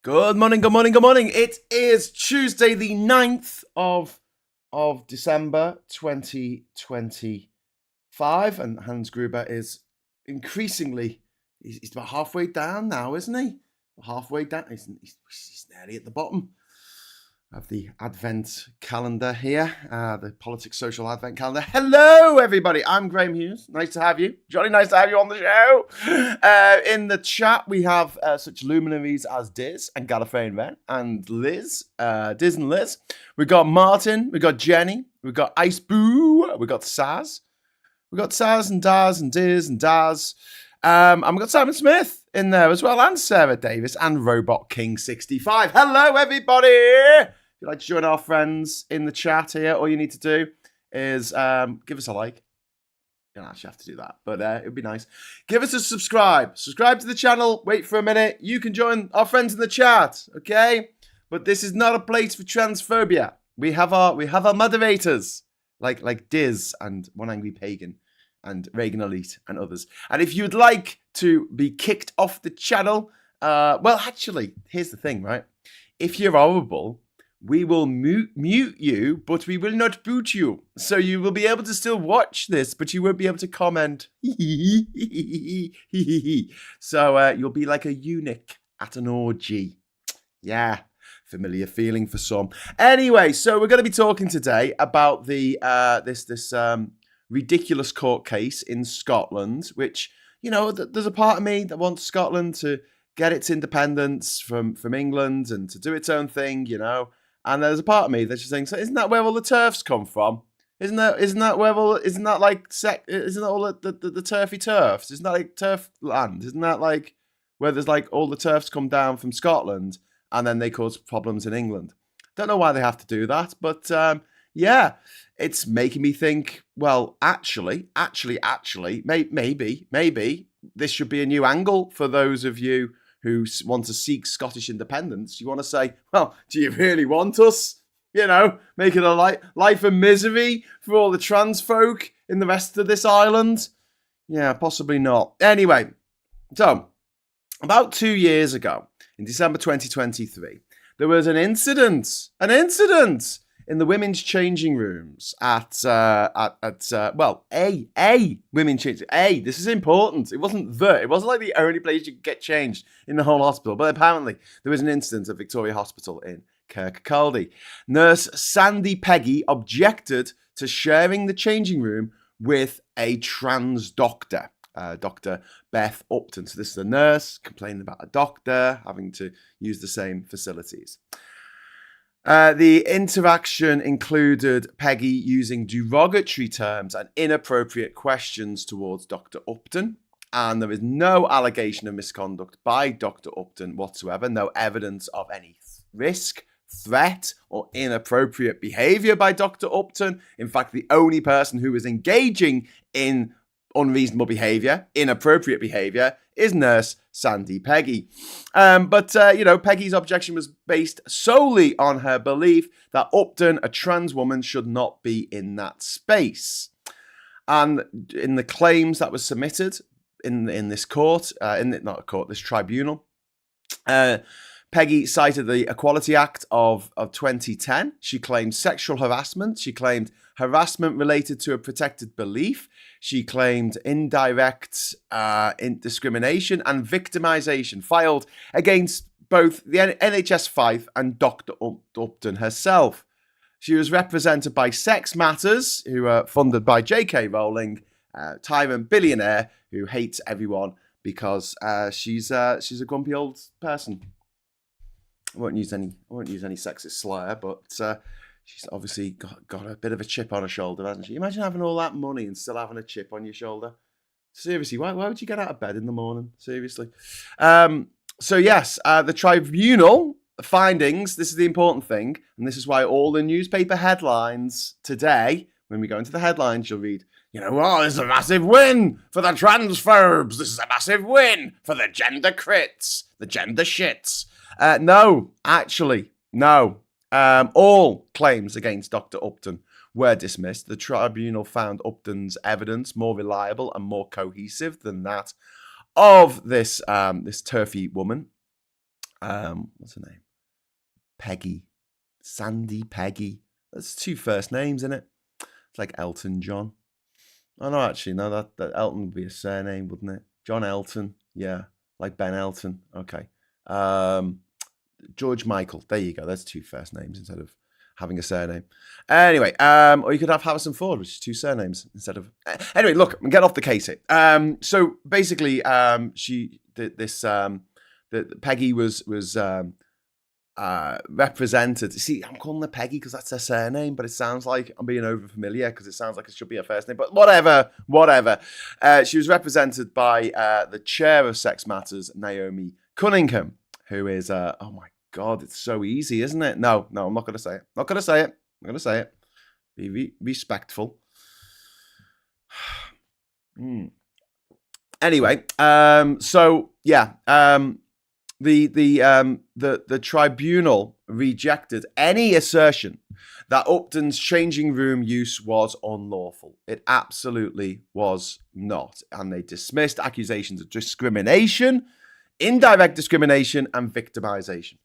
Good morning, good morning, good morning. It is Tuesday the 9th of December 2025, and Hans Gruber is increasingly, he's about halfway down now, isn't he? Halfway down, he's nearly at the bottom of the Advent calendar here, the Politics Social Advent calendar. Hello, everybody. I'm Graham Hughes. Nice to have you. Johnny, nice to have you on the show. In the chat, we have such luminaries as Diz and Gallifreyan Ren and Liz, Diz and Liz. We've got Martin, we've got Jenny, we've got Ice Boo, we've got Saz. We've got Saz and Daz and Diz and Daz. And we've got Simon Smith in there as well, and Sarah Davis and Robot King 65. Hello, everybody. If you'd like to join our friends in the chat here, all you need to do is give us a like. You don't actually have to do that, but it would be nice. Give us a subscribe. Subscribe to the channel. Wait for a minute. You can join our friends in the chat, okay? But this is not a place for transphobia. We have our moderators, like Diz and One Angry Pagan and Reagan Elite and others. And if you'd like to be kicked off the channel, well, actually, here's the thing, right? If you're horrible, we will mute you, but we will not boot you. So you will be able to still watch this, but you won't be able to comment. So you'll be like a eunuch at an orgy. Yeah, familiar feeling for some. Anyway, so we're going to be talking today about the this ridiculous court case in Scotland, which, you know, there's a part of me that wants Scotland to get its independence from England and to do its own thing, you know. And there's a part of me that's just saying, so isn't that where all the TERFs come from? Isn't that all the turfy TERFs? Isn't that like TERF land? Isn't that like where there's like all the TERFs come down from Scotland and then they cause problems in England? Don't know why they have to do that, but yeah, it's making me think, well, actually, maybe this should be a new angle for those of you who want to seek Scottish independence. You want to say, well, do you really want us, you know, making a life of misery for all the trans folk in the rest of this island? Yeah, possibly not. Anyway, so about 2 years ago, in December 2023, there was an incident in the women's changing rooms at women's changing. This is important. It wasn't like the only place you could get changed in the whole hospital, but apparently there was an incident at Victoria Hospital in Kirkcaldy. Nurse Sandie Peggie objected to sharing the changing room with a trans doctor, Dr Beth Upton. So this is a nurse complaining about a doctor having to use the same facilities. The interaction included Peggie using derogatory terms and inappropriate questions towards Dr. Upton, and there is no allegation of misconduct by Dr. Upton whatsoever, no evidence of any risk, threat, or inappropriate behaviour by Dr. Upton. In fact, the only person who was engaging in unreasonable behaviour, inappropriate behaviour, is nurse Sandie Peggie. But Peggie's objection was based solely on her belief that Upton, a trans woman, should not be in that space. And in the claims that was submitted in this court, this tribunal, Peggie cited the Equality Act of 2010. She claimed sexual harassment. She claimed harassment related to a protected belief. She claimed indirect discrimination and victimization filed against both the NHS Fife and Dr. Upton herself. She was represented by Sex Matters, who are funded by J.K. Rowling, tyrant billionaire who hates everyone because she's a grumpy old person. I won't use any sexist slur, but she's obviously got a bit of a chip on her shoulder, hasn't she? Imagine having all that money and still having a chip on your shoulder. Seriously, why would you get out of bed in the morning? Seriously. So yes, the tribunal findings, this is the important thing, and this is why all the newspaper headlines today, when we go into the headlines, you'll read, this is a massive win for the transphobes. This is a massive win for the gender crits, the gender shits. No. All claims against Dr. Upton were dismissed. The tribunal found Upton's evidence more reliable and more cohesive than that of this TERFy woman. what's her name? Peggie. Sandie Peggie. That's 2 first names, isn't it? It's like Elton John. Oh, no, actually, no, that Elton would be a surname, wouldn't it? John Elton. Yeah, like Ben Elton. Okay. George Michael. There you go. That's 2 first names instead of having a surname. Anyway, or you could have Harrison Ford, which is 2 surnames instead of. Anyway, look, get off the case here. So basically, Peggie was represented. See, I'm calling her Peggie because that's her surname, but it sounds like I'm being over familiar because it sounds like it should be her first name. But whatever. She was represented by the chair of Sex Matters, Naomi Cunningham, who is oh my God, it's so easy, isn't it? No, I'm not going to say it. I'm going to say it. Be respectful. Anyway, so yeah, the tribunal rejected any assertion that Upton's changing room use was unlawful. It absolutely was not, and they dismissed accusations of discrimination, indirect discrimination, and victimization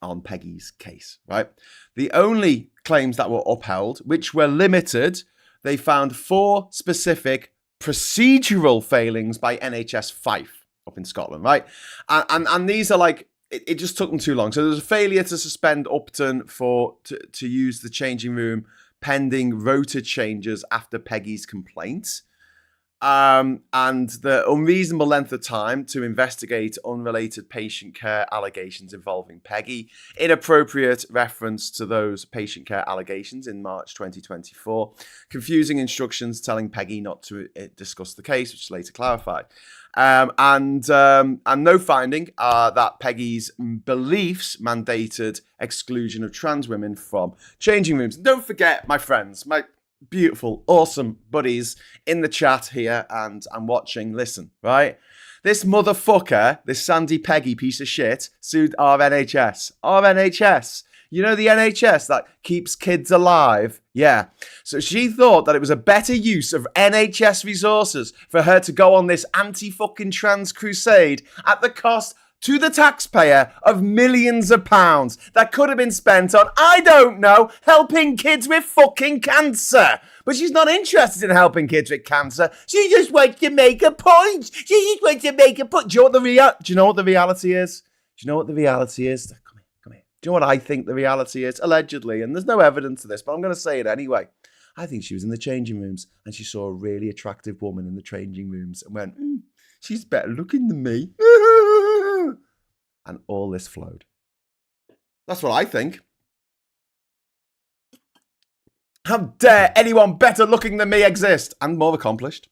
on Peggie's case, right? The only claims that were upheld, which were limited, they found 4 specific procedural failings by NHS Fife up in Scotland, right? And these are like, it just took them too long. So there was a failure to suspend Upton to use the changing room pending rota changes after Peggie's complaint. And the unreasonable length of time to investigate unrelated patient care allegations involving Peggie, inappropriate reference to those patient care allegations in March 2024, confusing instructions telling Peggie not to discuss the case, which is later clarified, and no finding that Peggie's beliefs mandated exclusion of trans women from changing rooms. And don't forget, my friends, my beautiful, awesome buddies in the chat here and watching, listen, right? This motherfucker, this Sandie Peggie piece of shit, sued our NHS. Our NHS. You know the NHS that keeps kids alive? Yeah. So she thought that it was a better use of NHS resources for her to go on this anti-fucking trans crusade at the cost to the taxpayer of millions of pounds that could have been spent on, I don't know, helping kids with fucking cancer. But she's not interested in helping kids with cancer. She just wants to make a point. Do you know what the reality is? Do you know what the reality is? Come here. Do you know what I think the reality is? Allegedly, and there's no evidence of this, but I'm going to say it anyway. I think she was in the changing rooms and she saw a really attractive woman in the changing rooms and went, she's better looking than me. And all this flowed. That's what I think. How dare anyone better looking than me exist and more accomplished?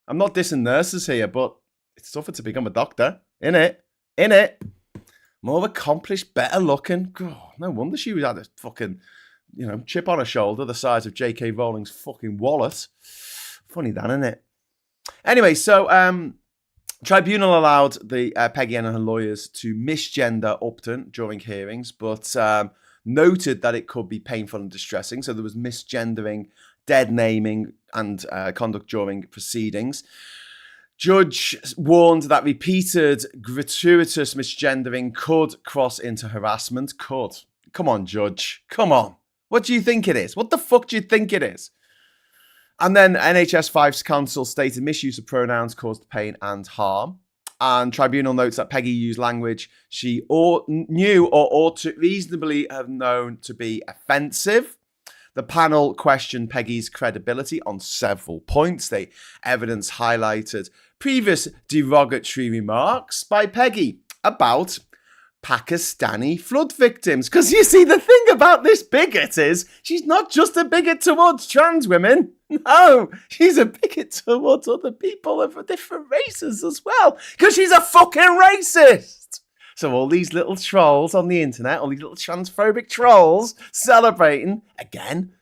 I'm not dissing nurses here, but it's tougher to become a doctor, innit? More accomplished, better looking. God, no wonder she had a fucking, chip on her shoulder the size of J.K. Rowling's fucking wallet. Funny that, innit? Anyway, so Tribunal allowed the Peggie and her lawyers to misgender Upton during hearings, but noted that it could be painful and distressing. So there was misgendering, dead naming, and conduct during proceedings. Judge warned that repeated gratuitous misgendering could cross into harassment. Could. Come on, Judge. Come on. What do you think it is? What the fuck do you think it is? And then NHS Fife's counsel stated misuse of pronouns caused pain and harm. And Tribunal notes that Peggie used language she knew or ought to reasonably have known to be offensive. The panel questioned Peggie's credibility on several points. The evidence highlighted previous derogatory remarks by Peggie about Pakistani flood victims. Because you see, the thing about this bigot is she's not just a bigot towards trans women. No, she's a bigot towards other people of different races as well. Because she's a fucking racist. So all these little trolls on the internet, all these little transphobic trolls celebrating, again,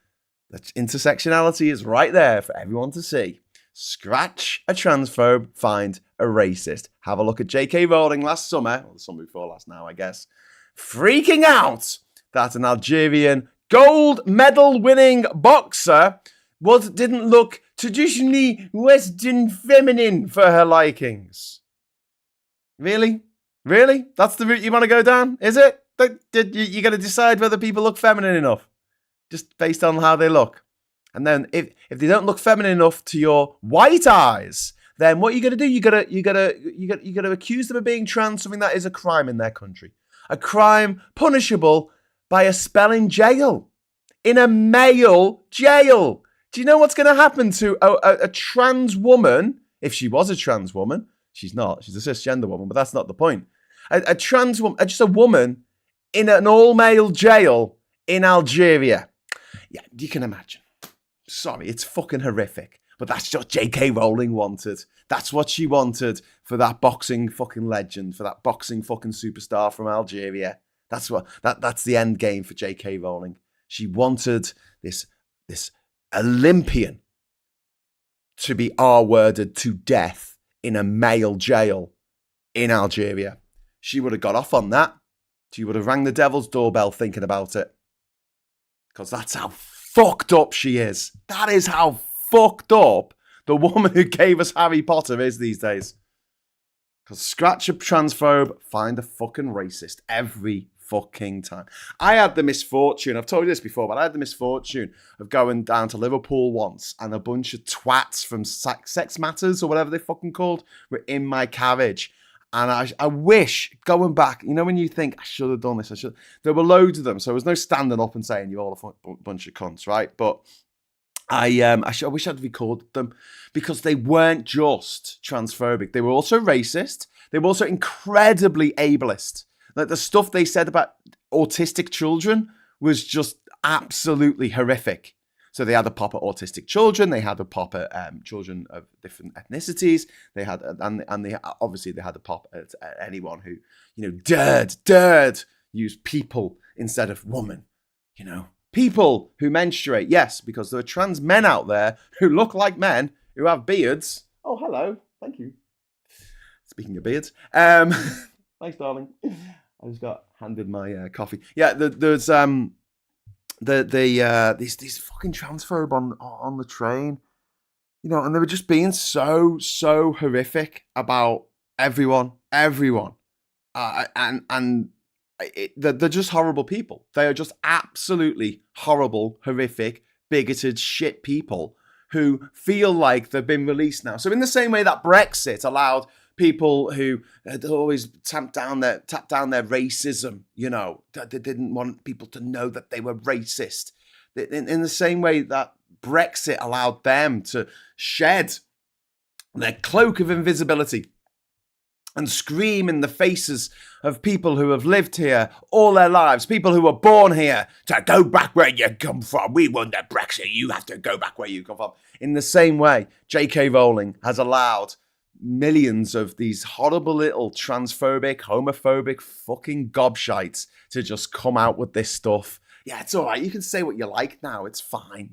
the intersectionality is right there for everyone to see. Scratch a transphobe, find a racist. Have a look at J.K. Rowling last summer, or the summer before last now, I guess, freaking out that an Algerian gold medal winning boxer didn't look traditionally Western feminine for her likings. Really? Really? That's the route you want to go down? Is it? You're going to decide whether people look feminine enough just based on how they look. And then if they don't look feminine enough to your white eyes, then what are you going to do? You got to accuse them of being trans, something that is a crime in their country. A crime punishable by a spell in jail. In a male jail. Do you know what's going to happen to a trans woman? If she was a trans woman, she's not. She's a cisgender woman, but that's not the point. A trans woman, just a woman in an all-male jail in Algeria. Yeah, you can imagine. Sorry, it's fucking horrific. But that's what J.K. Rowling wanted. That's what she wanted for that boxing fucking legend, for that boxing fucking superstar from Algeria. That's the end game for J.K. Rowling. She wanted this Olympian to be R-worded to death in a male jail in Algeria. She would have got off on that. She would have rang the devil's doorbell thinking about it. Because that's how fucked up she is. That is how fucked up the woman who gave us Harry Potter is these days. Because scratch a transphobe, find a fucking racist every fucking time. I had the misfortune, I've told you this before, but I had the misfortune of going down to Liverpool once and a bunch of twats from Sex Matters or whatever they fucking called were in my carriage. And I wish, going back, you know when you think, I should have done this, there were loads of them, so there was no standing up and saying you're all a bunch of cunts, right? But I wish I'd recorded them because they weren't just transphobic. They were also racist. They were also incredibly ableist. Like the stuff they said about autistic children was just absolutely horrific. So they had a pop at autistic children. They had a pop at children of different ethnicities. They had, and they obviously they had a pop at anyone who, dared use people instead of woman. People who menstruate, yes, because there are trans men out there who look like men who have beards. Oh, hello, thank you. Speaking of beards, thanks, darling. I just got handed my coffee. Yeah, there's these fucking transphobe on the train, and they were just being so horrific about everyone, and they're just horrible people. They are just absolutely horrible, horrific, bigoted shit people who feel like they've been released now. So in the same way that Brexit allowed people who had always tapped down their racism, they didn't want people to know that they were racist. In the same way that Brexit allowed them to shed their cloak of invisibility and scream in the faces of people who have lived here all their lives, people who were born here, to go back where you come from. We won the Brexit. You have to go back where you come from. In the same way, J.K. Rowling has allowed millions of these horrible little transphobic, homophobic fucking gobshites to just come out with this stuff. Yeah, it's all right. You can say what you like now. It's fine,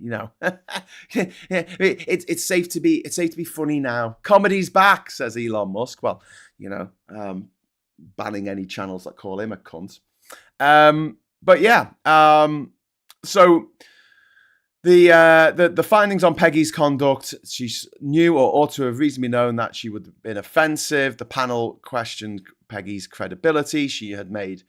It's safe to be funny now. Comedy's back, says Elon Musk. Well, banning any channels that call him a cunt. But yeah, so the findings on Peggie's conduct, she knew or ought to have reasonably known that she would have been offensive. The panel questioned Peggie's credibility. She had made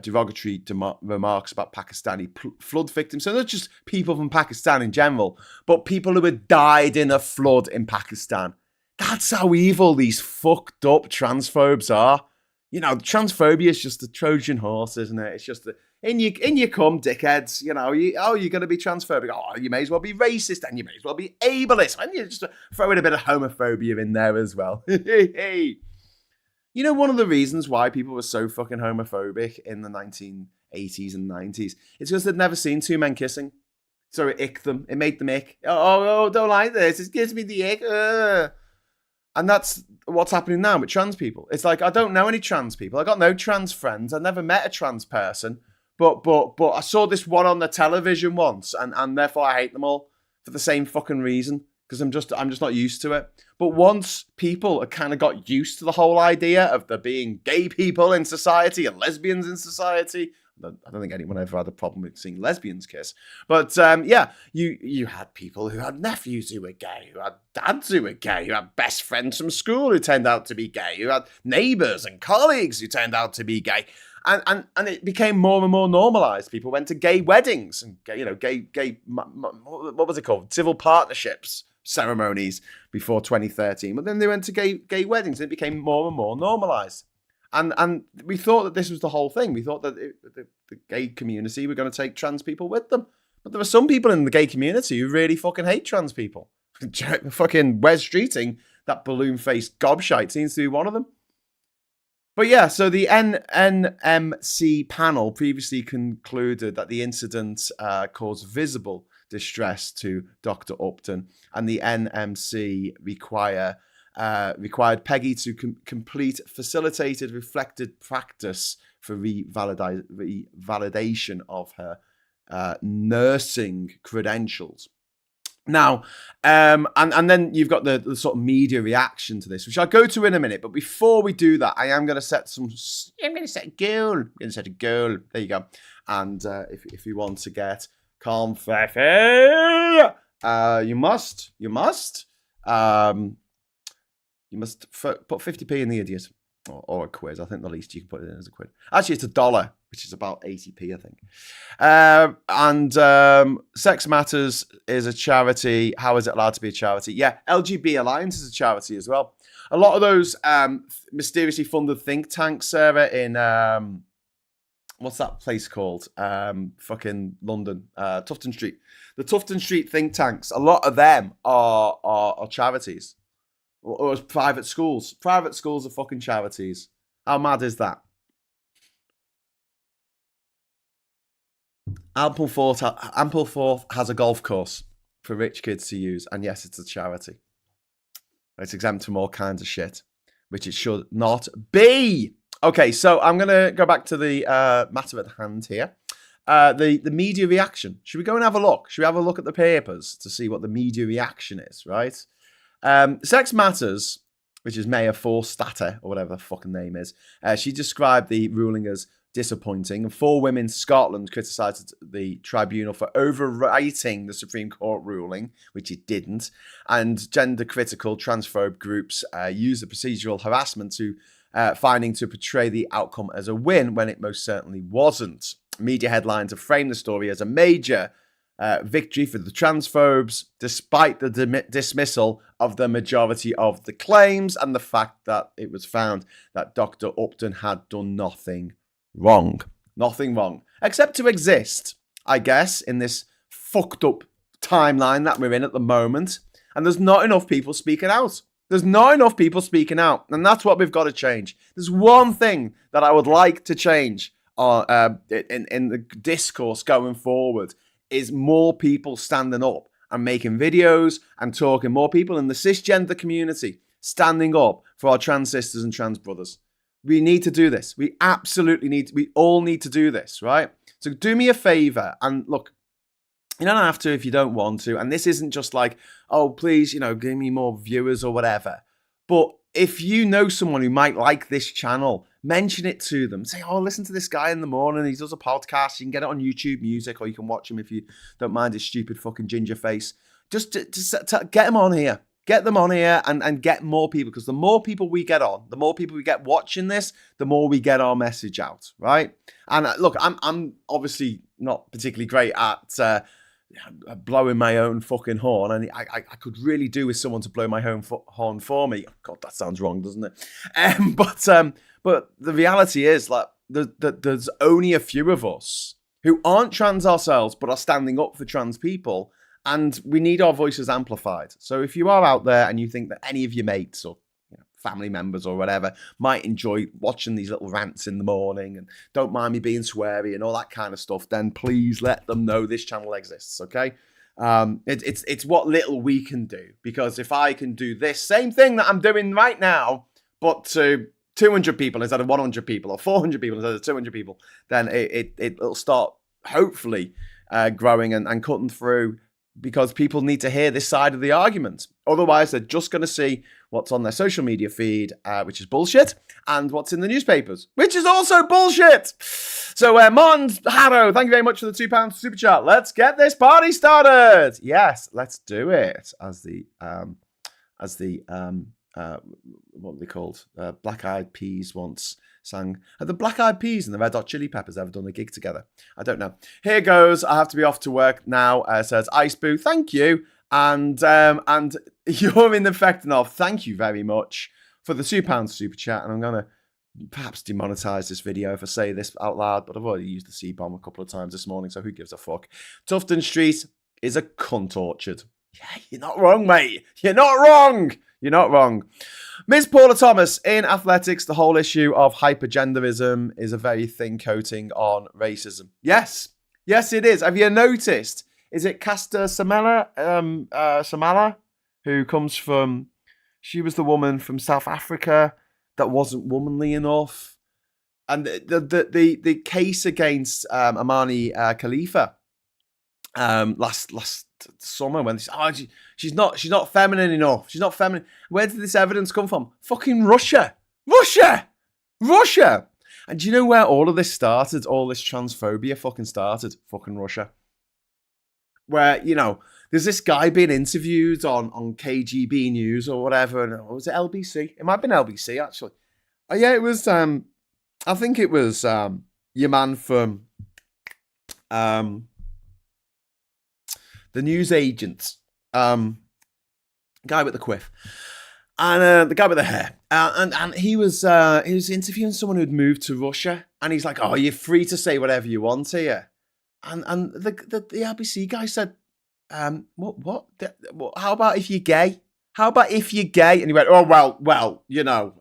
derogatory remarks about Pakistani flood victims. So not just people from Pakistan in general, but people who had died in a flood in Pakistan. That's how evil these fucked up transphobes are. Transphobia is just a Trojan horse, isn't it? It's just in you come, dickheads. You're going to be transphobic. Oh, you may as well be racist, and you may as well be ableist, and you just throw in a bit of homophobia in there as well. Hey. One of the reasons why people were so fucking homophobic in the 1980s and 90s is because they'd never seen two men kissing. So it icked them. It made them ick. Oh, don't like this. It gives me the ick. And that's what's happening now with trans people. It's like, I don't know any trans people. I got no trans friends. I never met a trans person. But I saw this one on the television once, and therefore I hate them all for the same fucking reason. Because I'm just not used to it. But once people kind of got used to the whole idea of there being gay people in society and lesbians in society, I don't think anyone ever had a problem with seeing lesbians kiss. But you had people who had nephews who were gay, who had dads who were gay, who had best friends from school who turned out to be gay, who had neighbours and colleagues who turned out to be gay. And it became more and more normalised. People went to gay weddings and what was it called? Civil partnerships ceremonies before 2013. But then they went to gay weddings and it became more and more normalised. And we thought that this was the whole thing. We thought that the gay community were going to take trans people with them. But there are some people in the gay community who really fucking hate trans people. Fucking Wes Streeting, that balloon-faced gobshite, seems to be one of them. But yeah, so the NMC panel previously concluded that the incident caused visible distress to Dr. Upton, and the NMC required Peggie to complete facilitated reflected practice for revalidation of her nursing credentials. Now, and then you've got the sort of media reaction to this, which I'll go to in a minute. But before we do that, I'm going to set a goal. There you go. And if you want to get confetti, you must put 50p in the idiot, or a quiz. I think the least you can put it in is a quid. Actually, it's $1, which is about 80p, I think. And Sex Matters is a charity. How is it allowed to be a charity? Yeah, LGB Alliance is a charity as well. A lot of those mysteriously funded think tanks, Sarah, in what's that place called? Fucking London, Tufton Street. The Tufton Street think tanks. A lot of them are charities. Or private schools. Private schools are fucking charities. How mad is that? Ampleforth has a golf course for rich kids to use. And yes, it's a charity. It's exempt from all kinds of shit, which it should not be. Okay, so I'm going to go back to the matter at hand here. The media reaction. Should we go and have a look? Should we have a look at the papers to see what the media reaction is, right? Sex Matters, which is Mayor Forstater, or whatever the fucking name is, she described the ruling as disappointing. And 4 women in Scotland criticised the tribunal for overwriting the Supreme Court ruling, which it didn't. And gender-critical transphobe groups used the procedural harassment finding to portray the outcome as a win when it most certainly wasn't. Media headlines have framed the story as a major victory for the transphobes, despite the dismissal of the majority of the claims and the fact that it was found that Dr. Upton had done nothing wrong. Nothing wrong. Except to exist, I guess, in this fucked up timeline that we're in at the moment. And there's not enough people speaking out. There's not enough people speaking out. And that's what we've got to change. There's one thing that I would like to change in the discourse going forward, is more people standing up and making videos and talking, more people in the cisgender community standing up for our trans sisters and trans brothers. We need to do this. We absolutely need to, we all need to do this, right? So do me a favor and look, you don't have to if you don't want to. And this isn't just like, oh, please, give me more viewers or whatever. But if you know someone who might like this channel, mention it to them. Say, oh, listen to this guy in the morning. He does a podcast. You can get it on YouTube Music, or you can watch him if you don't mind his stupid fucking ginger face. Just to get him on here. Get them on here and get more people, because the more people we get on, the more people we get watching this, the more we get our message out, right? And look, I'm obviously not particularly great at blowing my own fucking horn, and I could really do with someone to blow my own horn for me. Oh, God, that sounds wrong, doesn't it? But the reality is like there's only a few of us who aren't trans ourselves, but are standing up for trans people. And we need our voices amplified. So if you are out there and you think that any of your mates or family members or whatever might enjoy watching these little rants in the morning and don't mind me being sweary and all that kind of stuff, then please let them know this channel exists, okay? It's what little we can do. Because if I can do this same thing that I'm doing right now, but to 200 people instead of 100 people, or 400 people instead of 200 people, then it'll start hopefully growing and cutting through because people need to hear this side of the argument. Otherwise, they're just going to see what's on their social media feed, which is bullshit, and what's in the newspapers, which is also bullshit. So, Martin Harrow, thank you very much for the £2 super chat. Let's get this party started. Yes, let's do it. As the what are they called? Black Eyed Peas once sang. Have the Black Eyed Peas and the Red Hot Chili Peppers ever done a gig together? I don't know. Here goes. I have to be off to work now. Says Ice Boo. Thank you. And you're in the Fectinov. Thank you very much for the £2 super chat. And I'm going to perhaps demonetize this video if I say this out loud, but I've already used the C-bomb a couple of times this morning, so who gives a fuck? Tufton Street is a cunt orchard. Yeah, you're not wrong, mate. You're not wrong. You're not wrong. Ms. Paula Thomas, in athletics, the whole issue of hypergenderism is a very thin coating on racism. Yes. Yes, it is. Have you noticed? Is it Casta Samala, who comes from... She was the woman from South Africa that wasn't womanly enough. And the case against Amani Khalifa last summer when they said, she's not feminine enough. She's not feminine. Where did this evidence come from? Fucking Russia. And do you know where all of this started? All this transphobia fucking started? Fucking Russia. Where, you know, there's this guy being interviewed on KGB News or whatever. And was it LBC? It might have been LBC, actually. Oh, yeah, it was, I think it was your man from the news agent, guy with the quiff, and the guy with the hair. And he was interviewing someone who'd moved to Russia. And he's like, oh, you're free to say whatever you want here. And the LBC guy said, what? How about if you're gay? How about if you're gay? And he went, oh, well, you know,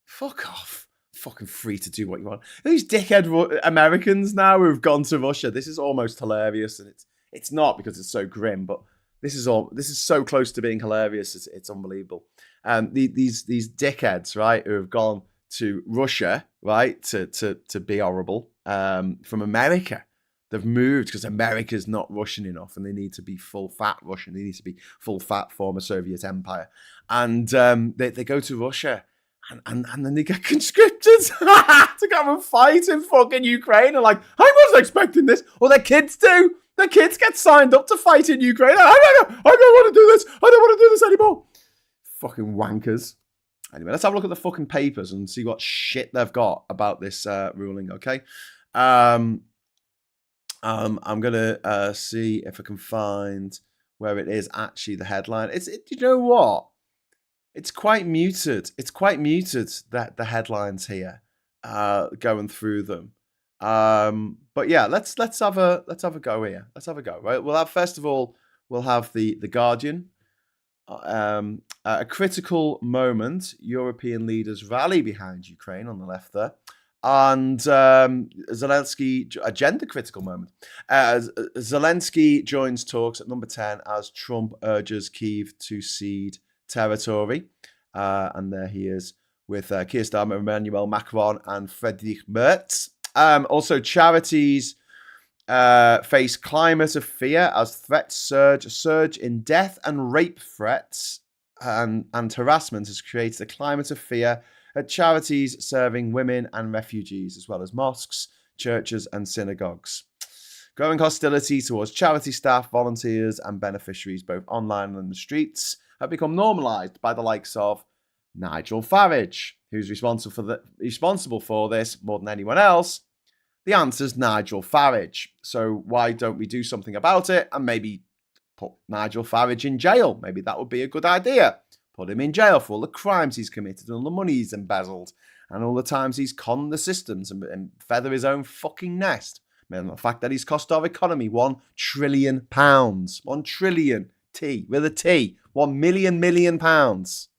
fuck off. Fucking free to do what you want. These dickhead Americans now who've gone to Russia, this is almost hilarious. And it's not because it's so grim, but this is so close to being hilarious. It's unbelievable. These dickheads, right, who have gone to Russia, right, to be horrible, from America. They've moved because America's not Russian enough and they need to be full fat Russian. They need to be full fat former Soviet Empire. And they go to Russia and then they get conscripted to go and fight in fucking Ukraine. And like, I wasn't expecting this. Or their kids do. Their kids get signed up to fight in Ukraine. I don't want to do this. I don't want to do this anymore. Fucking wankers. Anyway, let's have a look at the fucking papers and see what shit they've got about this ruling, okay? I'm going to see if I can find where it is actually the headline. You know what? It's quite muted. It's quite muted, that the headlines here, going through them. But yeah, let's have a go here. Let's have a go, right? We'll have, first of all, we'll have the Guardian. A critical moment. European leaders rally behind Ukraine on the left there. And Zelensky, a gender critical moment. Zelensky joins talks at number 10 as Trump urges Kyiv to cede territory. And there he is with Keir Starmer, Emmanuel Macron, and Friedrich Merz. Also, charities face climate of fear as threats surge in death and rape threats and harassment has created a climate of fear at charities serving women and refugees, as well as mosques, churches, and synagogues. Growing hostility towards charity staff, volunteers, and beneficiaries, both online and in the streets, have become normalised by the likes of Nigel Farage, who's responsible for this more than anyone else. The answer's Nigel Farage. So why don't we do something about it and maybe put Nigel Farage in jail? Maybe that would be a good idea. Put him in jail for all the crimes he's committed and all the money he's embezzled and all the times he's conned the systems and feather his own fucking nest. And the fact that he's cost our economy £1 trillion. £1 trillion. T with a T. £1 million.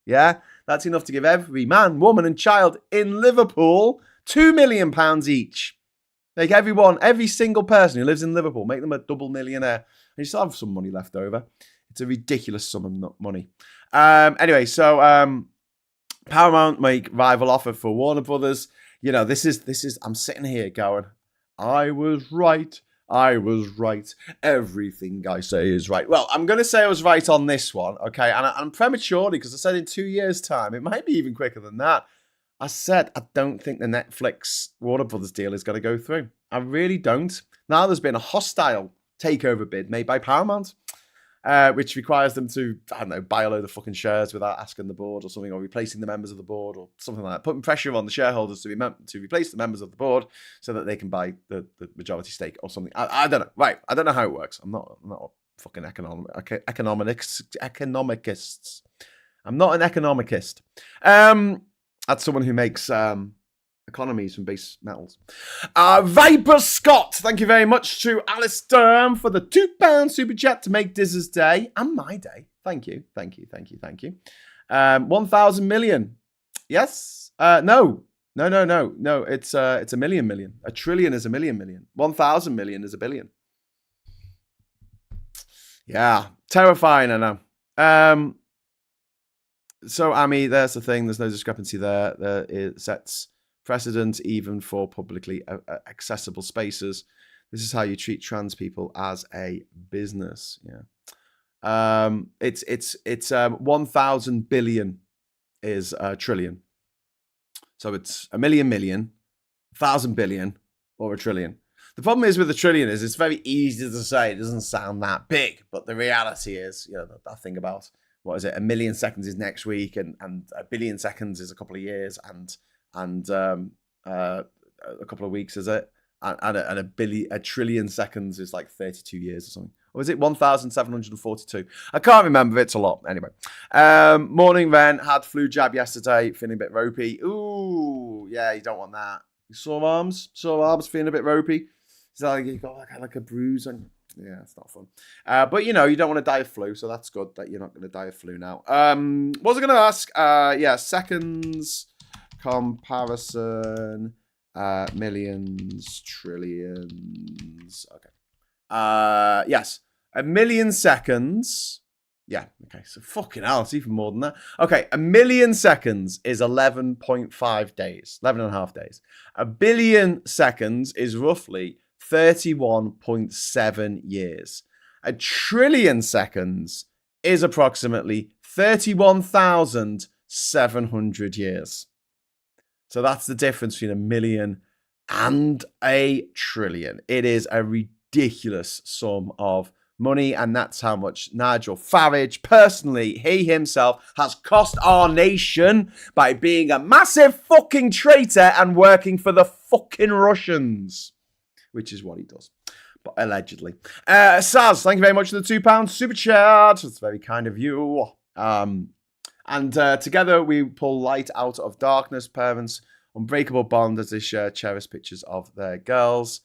Yeah? That's enough to give every man, woman and child in Liverpool £2 million each. Like every single person who lives in Liverpool, make them a double millionaire. And you still have some money left over. It's a ridiculous sum of money. Anyway, so Paramount make rival offer for Warner Brothers. You know, this is. I'm sitting here going, I was right. I was right. Everything I say is right. Well, I'm going to say I was right on this one, okay? And I'm prematurely, because I said in 2 years' time, it might be even quicker than that. I said I don't think the Netflix Warner Brothers deal is going to go through. I really don't. Now there's been a hostile takeover bid made by Paramount, which requires them to, I don't know, buy a load of fucking shares without asking the board or something, or replacing the members of the board or something like that. Putting pressure on the shareholders to replace the members of the board so that they can buy the majority stake or something. I don't know. Right. I don't know how it works. I'm not a fucking economicist. I'm not an economicist. That's someone who makes economies from base metals. Viper Scott, thank you very much to Alice Sturm for the £2 super chat to make Diz's day and my day. Thank you. 1,000 million. Yes. No. It's a million. A trillion is a million. 1,000 million is a billion. Yeah, terrifying. I know. So, Amy, there's the thing. There's no discrepancy there. It sets precedent even for publicly accessible spaces. This is how you treat trans people as a business. Yeah. It's 1,000 billion is a trillion. So it's a million, 1,000 billion, or a trillion. The problem is with a trillion is it's very easy to say. It doesn't sound that big, but the reality is, that thing about, what is it? 1 million seconds is next week, and 1 billion seconds is a couple of years, and a couple of weeks is it, and a trillion seconds is like 32 years or something. Or is it 1,742? I can't remember. It's a lot. Anyway. Morning, Ren. Had flu jab yesterday. Feeling a bit ropey. Ooh, yeah, you don't want that. Sore arms, feeling a bit ropey. Is that like you got like a bruise on? Yeah, it's not fun. But you don't want to die of flu, so that's good that you're not going to die of flu now. What was I going to ask? Seconds comparison, millions, trillions. Okay. Yes, 1 million seconds. Yeah, okay, so fucking hell, it's even more than that. Okay, 1 million seconds is 11.5 days, 11 and a half days. 1 billion seconds is roughly 31.7 years. 1 trillion seconds is approximately 31,700 years. So that's the difference between 1 million and 1 trillion. It is a ridiculous sum of money, and that's how much Nigel Farage, personally, he himself, has cost our nation by being a massive fucking traitor and working for the fucking Russians, which is what he does, but allegedly. Saz, thank you very much for the £2 super chat. It's very kind of you. And together we pull light out of darkness. Parents, unbreakable bond as they share cherished pictures of their girls.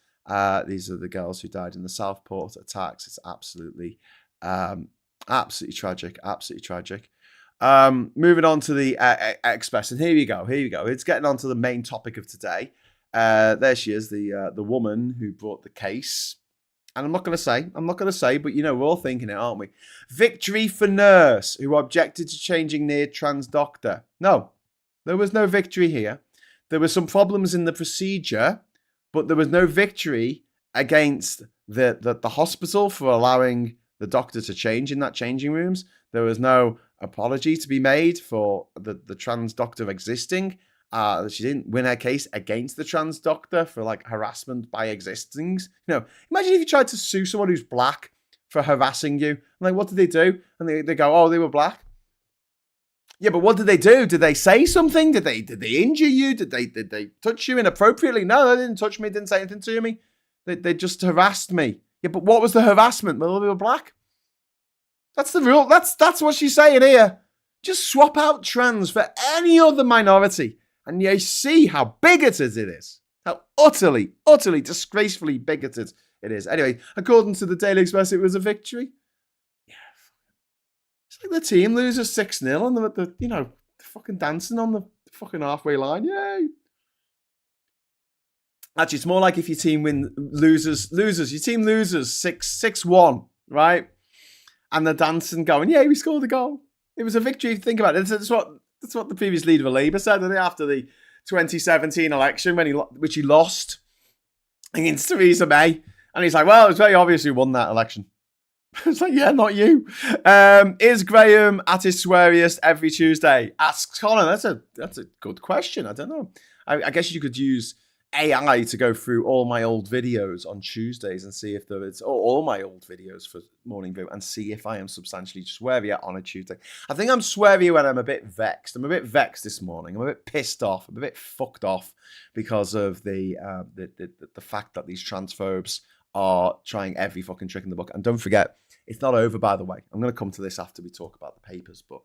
These are the girls who died in the Southport attacks. It's absolutely tragic. Moving on to the Express, and here you go. It's getting on to the main topic of today. There she is, the woman who brought the case. And I'm not going to say, but we're all thinking it, aren't we? Victory for nurse who objected to changing near trans doctor. No, there was no victory here. There were some problems in the procedure, but there was no victory against the hospital for allowing the doctor to change in that changing rooms. There was no apology to be made for the trans doctor existing. She didn't win her case against the trans doctor for like harassment by existing. Imagine if you tried to sue someone who's black for harassing you. Like, what did they do? And they go, oh, they were black. Yeah, but what did they do? Did they say something? Did they injure you? Did they touch you inappropriately? No, they didn't touch me. Didn't say anything to me. They just harassed me. Yeah, but what was the harassment? Well, they were black. That's the rule. That's what she's saying here. Just swap out trans for any other minority, and you see how bigoted it is. How utterly, disgracefully bigoted it is. Anyway, according to the Daily Express, it was a victory. It's like the team loses 6-0 and they're fucking dancing on the fucking halfway line. Yay. Actually, it's more like if your team loses, your team loses 6-1, right? And they're dancing going, yeah, we scored a goal. It was a victory if you think about it. That's what the previous leader of Labour said, didn't he, after the 2017 election, which he lost against Theresa May. And he's like, well, it's very obvious who won that election. It's like, yeah, not you. Is Graham at his sweariest every Tuesday? Asks Colin. That's a good question. I don't know. I guess you could use AI to go through all my old videos on Tuesdays and see if there is all my old videos for Morning Brew and see if I am substantially swearier on a Tuesday. I think I'm swearier when I'm a bit vexed. I'm a bit vexed this morning. I'm a bit pissed off. I'm a bit fucked off because of the fact that these transphobes are trying every fucking trick in the book. And don't forget, it's not over, by the way. I'm going to come to this after we talk about the papers, but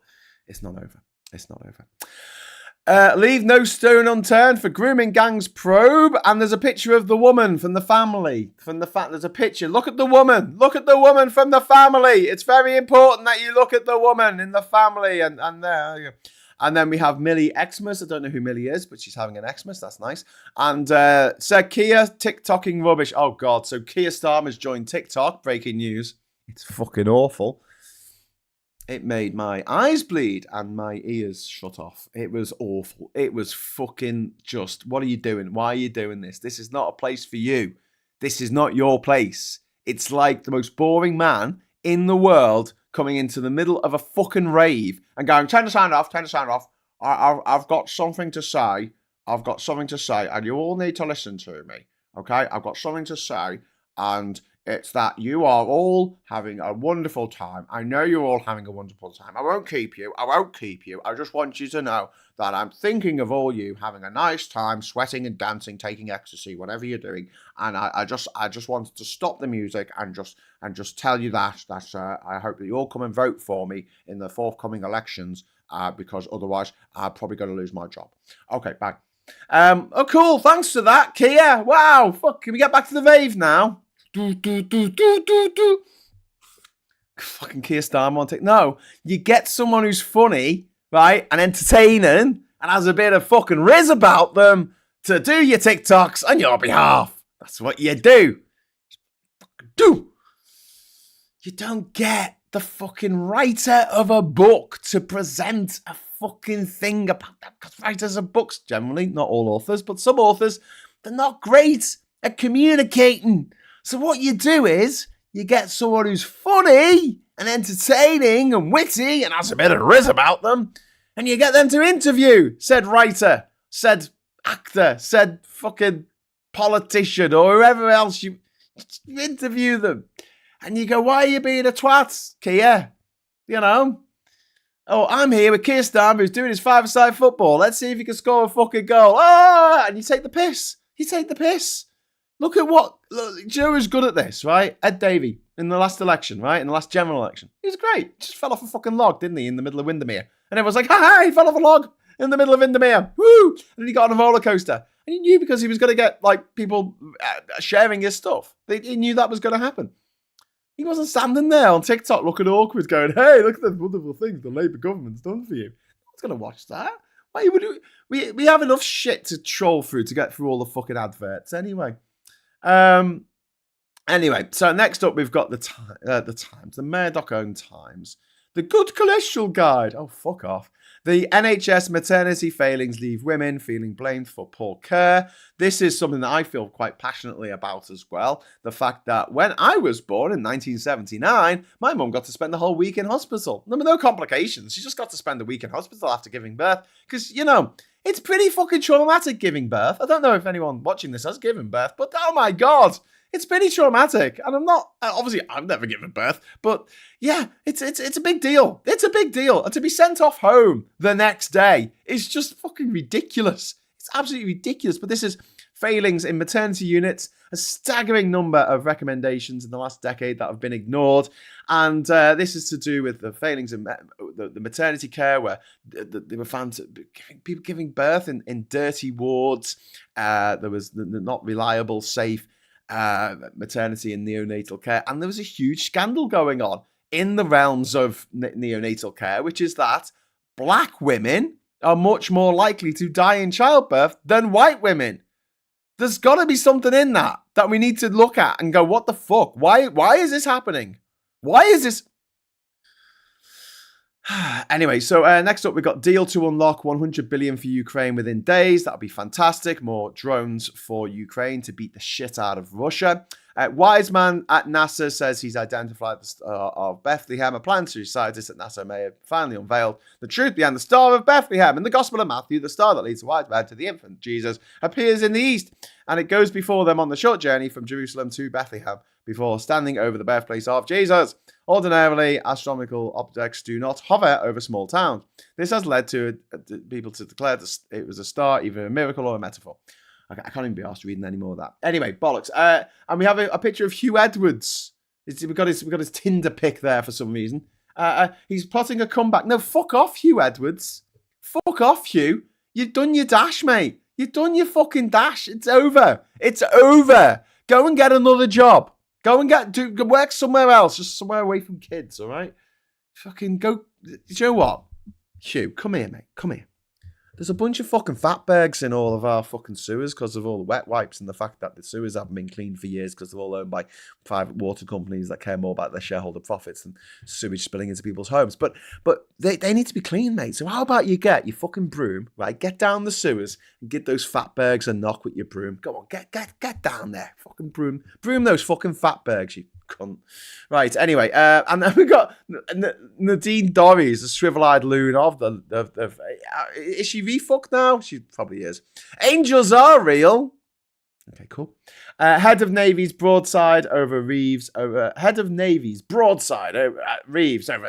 it's not over. It's not over. Leave no stone unturned for grooming gangs probe. And there's a picture of the woman from the family. There's a picture. Look at the woman. Look at the woman from the family. It's very important that you look at the woman in the family. And there. And then we have Millie Xmas. I don't know who Millie is, but she's having an Xmas. That's nice. And said Kia TikToking rubbish. Oh, God. So Keir Starmer's joined TikTok. Breaking news. It's fucking awful. It made my eyes bleed and my ears shut off. It was awful. It was fucking just, what are you doing? Why are you doing this? This is not a place for you. This is not your place. It's like the most boring man in the world coming into the middle of a fucking rave and going, turn the sound off, turn the sound off. I've got something to say. I've got something to say and you all need to listen to me. Okay? I've got something to say and it's that you are all having a wonderful time. I know you're all having a wonderful time. I won't keep you. I just want you to know that I'm thinking of all you having a nice time, sweating and dancing, taking ecstasy, whatever you're doing. And I just wanted to stop the music and just tell you that I hope that you all come and vote for me in the forthcoming elections because otherwise I'm probably going to lose my job. Okay, bye. Oh, cool. Thanks for that, Kia. Wow. Fuck. Can we get back to the rave now? Fucking Keir Starmer on TikTok. No, you get someone who's funny, right, and entertaining, and has a bit of fucking riz about them to do your TikToks on your behalf. That's what you do. You don't get the fucking writer of a book to present a fucking thing about that. Because writers of books, generally, not all authors, but some authors, they're not great at communicating. So what you do is you get someone who's funny and entertaining and witty and has a bit of riz about them, and you get them to interview said writer, said actor, said fucking politician or whoever else. You interview them. And you go, why are you being a twat, Keir? You know? Oh, I'm here with Keir Starmer who's doing his five-a-side football. Let's see if he can score a fucking goal. And you take the piss. Look at what... Look, Joe is good at this, right? Ed Davey in the last election, right? In the last general election. He was great. Just fell off a fucking log, didn't he, in the middle of Windermere? And everyone's like, ha, he fell off a log in the middle of Windermere. Woo! And he got on a roller coaster. And he knew because he was going to get, like, people sharing his stuff. He knew that was going to happen. He wasn't standing there on TikTok looking awkward going, hey, look at the wonderful things the Labour government's done for you. No one's going to watch that. Why would we have enough shit to troll through to get through all the fucking adverts anyway. Anyway, so next up we've got the Times, the Murdoch-owned Times. The Good Cholesterol Guide. Oh, fuck off. The NHS maternity failings leave women feeling blamed for poor care. This is something that I feel quite passionately about as well. The fact that when I was born in 1979, my mum got to spend the whole week in hospital. There were no complications. She just got to spend the week in hospital after giving birth. Because, you know, it's pretty fucking traumatic giving birth. I don't know if anyone watching this has given birth, but oh my God. It's pretty traumatic, and I'm not, obviously, I've never given birth, but yeah, it's a big deal. It's a big deal, and to be sent off home the next day is just fucking ridiculous. It's absolutely ridiculous, but this is failings in maternity units, a staggering number of recommendations in the last decade that have been ignored, and this is to do with the failings in the maternity care, where they were found to people giving birth in dirty wards. There was the not reliable, safe maternity and neonatal care, and there was a huge scandal going on in the realms of neonatal care, which is that black women are much more likely to die in childbirth than white women. There's got to be something in that we need to look at and go, what the fuck? Why is this happening? Why is this? Anyway, so next up, we've got deal to unlock 100 billion for Ukraine within days. That'll be fantastic. More drones for Ukraine to beat the shit out of Russia. Wise man at NASA says he's identified the star of Bethlehem. A planetary scientist at NASA may have finally unveiled the truth behind the Star of Bethlehem. In the Gospel of Matthew, the star that leads the wise men to the infant Jesus appears in the east, and it goes before them on the short journey from Jerusalem to Bethlehem before standing over the birthplace of Jesus. Ordinarily, astronomical objects do not hover over small towns. This has led to people to declare that it was a star, either a miracle or a metaphor. I can't even be asked reading any more of that. Anyway, bollocks. And we have a picture of Hugh Edwards. We've got his Tinder pic there for some reason. He's plotting a comeback. No, fuck off, Hugh Edwards. Fuck off, Hugh. You've done your dash, mate. You've done your fucking dash. It's over. It's over. Go and get another job. Go and work somewhere else, just somewhere away from kids, all right? Fucking go. Do you know what? Hugh, come here, mate. Come here. There's a bunch of fucking fatbergs in all of our fucking sewers because of all the wet wipes and the fact that the sewers haven't been cleaned for years because they're all owned by private water companies that care more about their shareholder profits than sewage spilling into people's homes. But they need to be clean, mate. So how about you get your fucking broom, right? Get down the sewers and get those fatbergs a knock with your broom. Go on, get down there. Fucking broom those fucking fatbergs, you cunt. Right, anyway, and then we got Nadine Dorries, the shrivel-eyed loon of is she refucked now? She probably is. Angels are real. Okay, cool. Head of Navy's broadside over Reeves over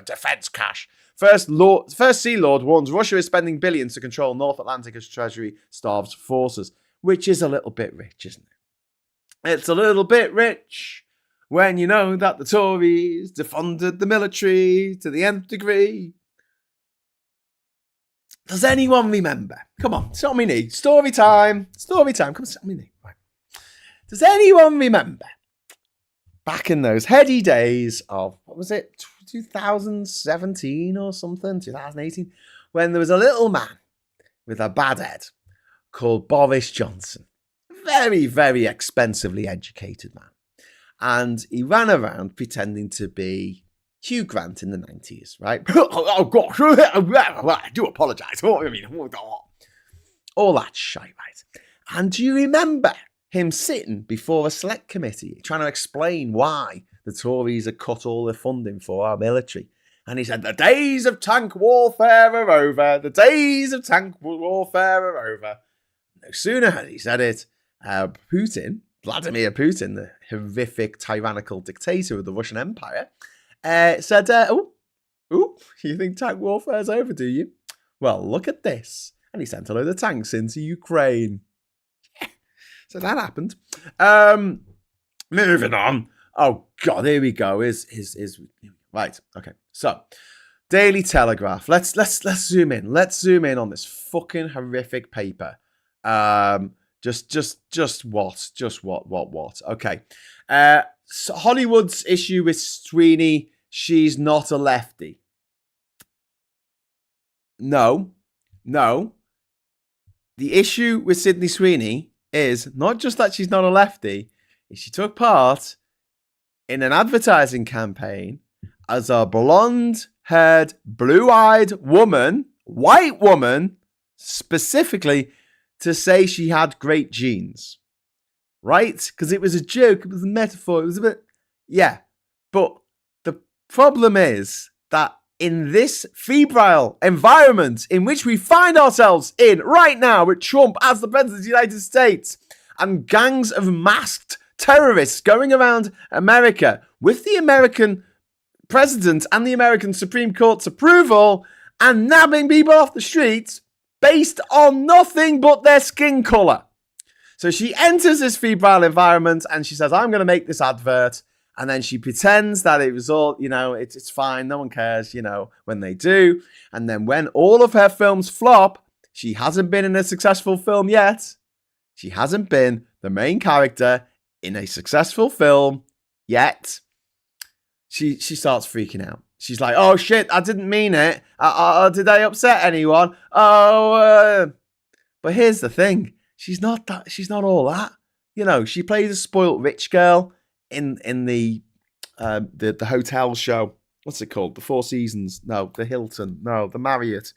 defence cash. First Sea Lord warns Russia is spending billions to control North Atlantic as Treasury starves forces, which is a little bit rich, isn't it? It's a little bit rich. When you know that the Tories defunded the military to the nth degree. Does anyone remember? Come on, sit on me knee. Story time. Come sit on me knee. Right. Does anyone remember back in those heady days of, what was it, 2017 or something, 2018, when there was a little man with a bad head called Boris Johnson. Very, very expensively educated man. And he ran around pretending to be Hugh Grant in the 90s, right? Oh, gosh, I do apologise. All that shite, right? And do you remember him sitting before a select committee trying to explain why the Tories had cut all the funding for our military? And he said, the days of tank warfare are over. The days of tank warfare are over. No sooner had he said it, Vladimir Putin, the horrific, tyrannical dictator of the Russian Empire, said, you think tank warfare's over, do you? Well, look at this. And he sent a load of tanks into Ukraine. So that happened. Moving on. Oh, God, here we go. Right, okay. So, Daily Telegraph. Let's zoom in. Let's zoom in on this fucking horrific paper. Just what? Okay. So Hollywood's issue with Sweeney, she's not a lefty. No. The issue with Sydney Sweeney is not just that she's not a lefty, she took part in an advertising campaign as a blonde-haired, blue-eyed woman, white woman, specifically to say she had great genes, right? Because it was a joke, it was a metaphor, it was a bit, yeah. But the problem is that in this febrile environment in which we find ourselves in right now with Trump as the President of the United States and gangs of masked terrorists going around America with the American President and the American Supreme Court's approval and nabbing people off the streets based on nothing but their skin colour. So she enters this febrile environment and she says, I'm going to make this advert. And then she pretends that it was all, it's fine. No one cares, when they do. And then when all of her films flop, she hasn't been in a successful film yet. She hasn't been the main character in a successful film yet. She starts freaking out. She's like, oh shit, I didn't mean it. Did I upset anyone? But here's the thing. She's not all that. She plays a spoilt rich girl in the hotel show. What's it called? The Four Seasons? No, the Hilton. No, the Marriott.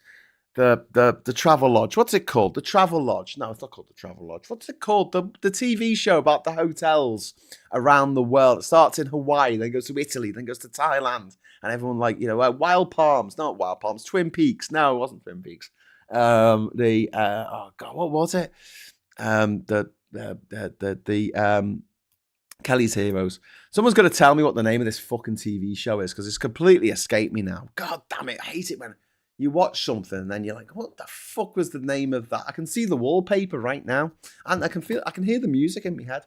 the Travel Lodge. What's it called? The Travel Lodge. No, it's not called the Travel Lodge. What's it called? The TV show about the hotels around the world. It starts in Hawaii, then goes to Italy, then goes to Thailand, and everyone Wild Palms. Not Wild Palms. Twin Peaks. No, it wasn't Twin Peaks. Oh god, what was it? The Kelly's Heroes. Someone's going to tell me what the name of this fucking TV show is because it's completely escaped me now. God damn it, I hate it when you watch something and then you're like, what the fuck was the name of that? I can see the wallpaper right now, and I can hear the music in my head.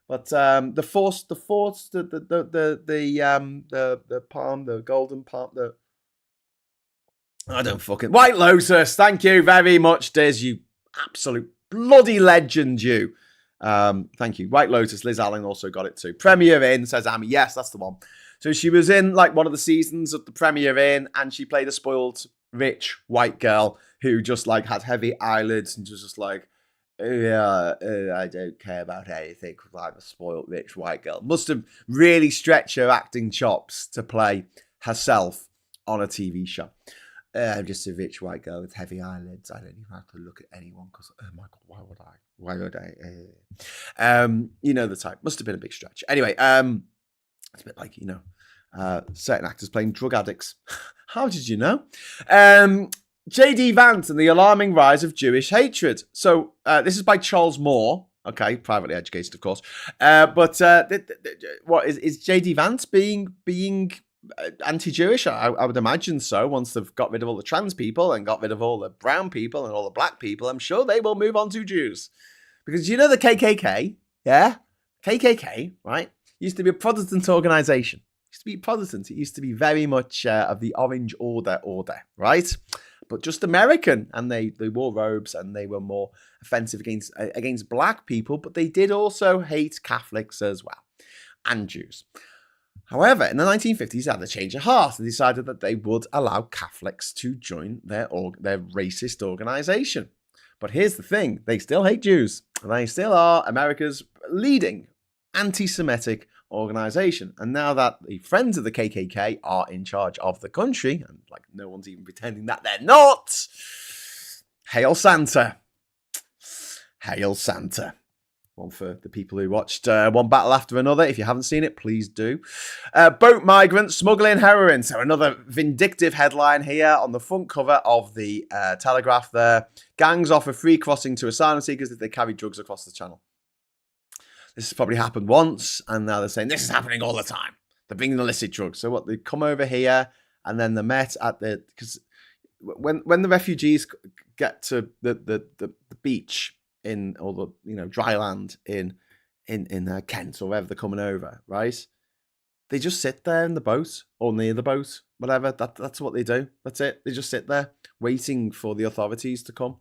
But the palm, the golden palm, I don't fucking White Lotus. Thank you very much, Diz. You absolute bloody legend, you. Thank you. White Lotus. Liz Allen also got it too. Premier Inn, says Amy. Yes, that's the one. So she was in like one of the seasons of the Premier Inn, and she played a spoiled rich white girl who just like had heavy eyelids and just like, yeah, I don't care about anything because I'm a spoiled rich white girl. Must have really stretched her acting chops to play herself on a TV show. I'm just a rich white girl with heavy eyelids. I don't even have to look at anyone because, oh my God, why would I? Why would I? You know the type. Must have been a big stretch. Anyway, it's a bit like, certain actors playing drug addicts. How did you know? J.D. Vance and the Alarming Rise of Jewish Hatred. So this is by Charles Moore. Okay, privately educated, of course. But what is J.D. Vance being anti-Jewish? I would imagine so. Once they've got rid of all the trans people and got rid of all the brown people and all the black people, I'm sure they will move on to Jews. Because you know the KKK, yeah? KKK, right? Used to be a Protestant organization. Used to be Protestant. It used to be very much of the Orange Order, right? But just American, and they wore robes and they were more offensive against black people, but they did also hate Catholics as well, and Jews. However, in the 1950s, they had a change of heart and decided that they would allow Catholics to join their racist organization. But here's the thing, they still hate Jews. They still are America's leading anti-Semitic organization. And now that the friends of the KKK are in charge of the country, and like no one's even pretending that they're not, hail Santa. Hail Santa. One for the people who watched One Battle After Another. If you haven't seen it, please do. Boat migrants smuggling heroin. So another vindictive headline here on the front cover of the Telegraph there. Gangs offer free crossing to asylum seekers if they carry drugs across the channel. This has probably happened once, and now they're saying this is happening all the time. They're bringing illicit drugs. So what, they come over here, and then they're met at the... Because when the refugees get to the beach in, or the dry land in Kent or wherever they're coming over, right? They just sit there in the boat or near the boat, whatever. That's what they do. That's it. They just sit there waiting for the authorities to come.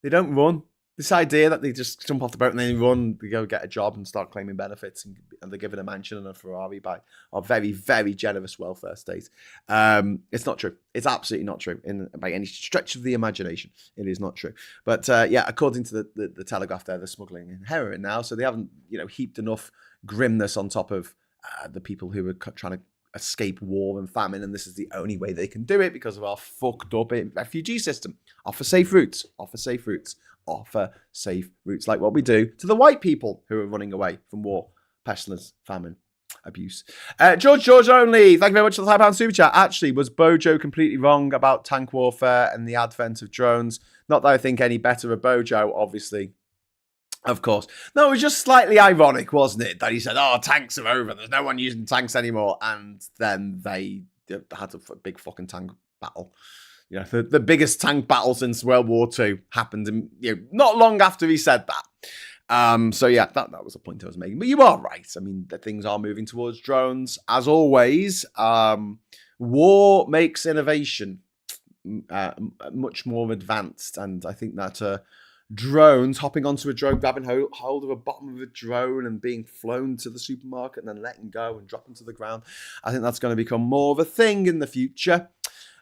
They don't run. This idea that they just jump off the boat and then run, they go get a job and start claiming benefits, and they're given a mansion and a Ferrari by our very, very generous welfare state. It's not true. It's absolutely not true by any stretch of the imagination. It is not true. But according to the Telegraph, they're smuggling in heroin now, so they haven't heaped enough grimness on top of the people who are trying to escape war and famine, and this is the only way they can do it because of our fucked up refugee system. Offer safe routes. Offer safe routes. Offer safe routes, like what we do to the white people who are running away from war, pestilence, famine, abuse. George only, thank you very much for the £5 super chat. Actually, was Bojo completely wrong about tank warfare and the advent of drones? Not that I think any better of Bojo, obviously. Of course. No, it was just slightly ironic, wasn't it? That he said, tanks are over. There's no one using tanks anymore. And then they had a big fucking tank battle. The biggest tank battle since World War II happened not long after he said that. That was the point I was making. But you are right. I mean, the things are moving towards drones. As always, war makes innovation much more advanced. And I think that drones, hopping onto a drone, grabbing hold of a bottom of a drone and being flown to the supermarket and then letting go and dropping to the ground, I think that's going to become more of a thing in the future.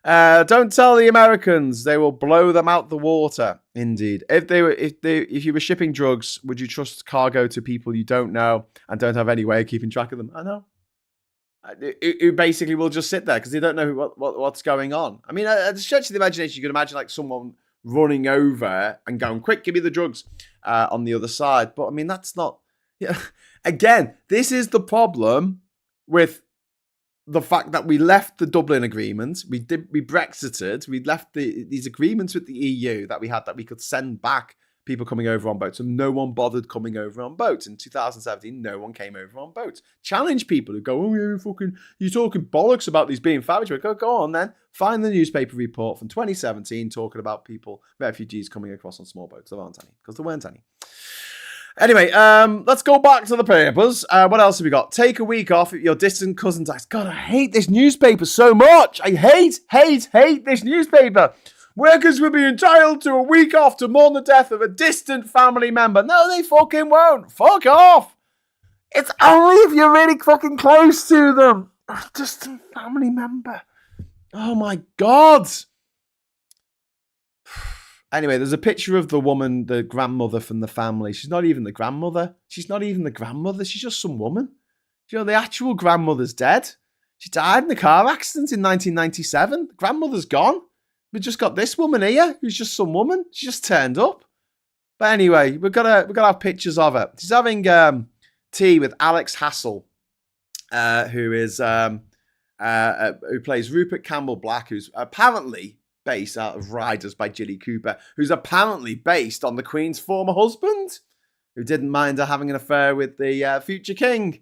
Don't tell the Americans, they will blow them out the water. Indeed. If you were shipping drugs, would you trust cargo to people you don't know and don't have any way of keeping track of them? I know. who basically will just sit there because they don't know what's going on. I mean, at the stretch of the imagination, you can imagine like someone running over and going, quick, give me the drugs on the other side. But I mean, that's not, yeah. Again, this is the problem with the fact that we left the Dublin Agreement, we Brexited, we left these agreements with the EU that we had that we could send back people coming over on boats, and no one bothered coming over on boats. In 2017, no one came over on boats. Challenge people who go, oh, you're talking bollocks about these being fabricated. Go on then. Find the newspaper report from 2017 talking about refugees coming across on small boats. There aren't any, because there weren't any. Anyway, let's go back to the papers. What else have we got? Take a week off if your distant cousin dies. God, I hate this newspaper so much. I hate this newspaper. Workers will be entitled to a week off to mourn the death of a distant family member. No, they fucking won't. Fuck off. It's only if you're really fucking close to them. A distant family member. Oh my God. Anyway, there's a picture of the woman, the grandmother from the family. She's not even the grandmother. She's just some woman. You know, the actual grandmother's dead. She died in a car accident in 1997. The grandmother's gone. We've just got this woman here, who's just some woman. She just turned up. But anyway, we've got to have pictures of her. She's having tea with Alex Hassel, who plays Rupert Campbell Black, who's apparently based out of Riders by Jilly Cooper, who's apparently based on the Queen's former husband, who didn't mind her having an affair with the future king,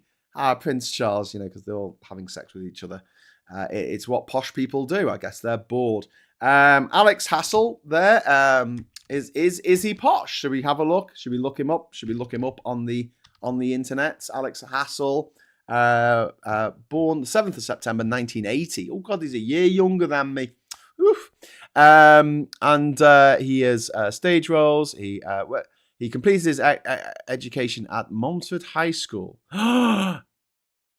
Prince Charles, you know, because they're all having sex with each other. It's what posh people do. I guess they're bored. Alex Hassel there. Is he posh? Should we have a look? Should we look him up? Should we look him up on the internet? Alex Hassel, born the 7th of September 1980. Oh God, he's a year younger than me. Oof. And he is stage roles. He completes his education at Montford High School.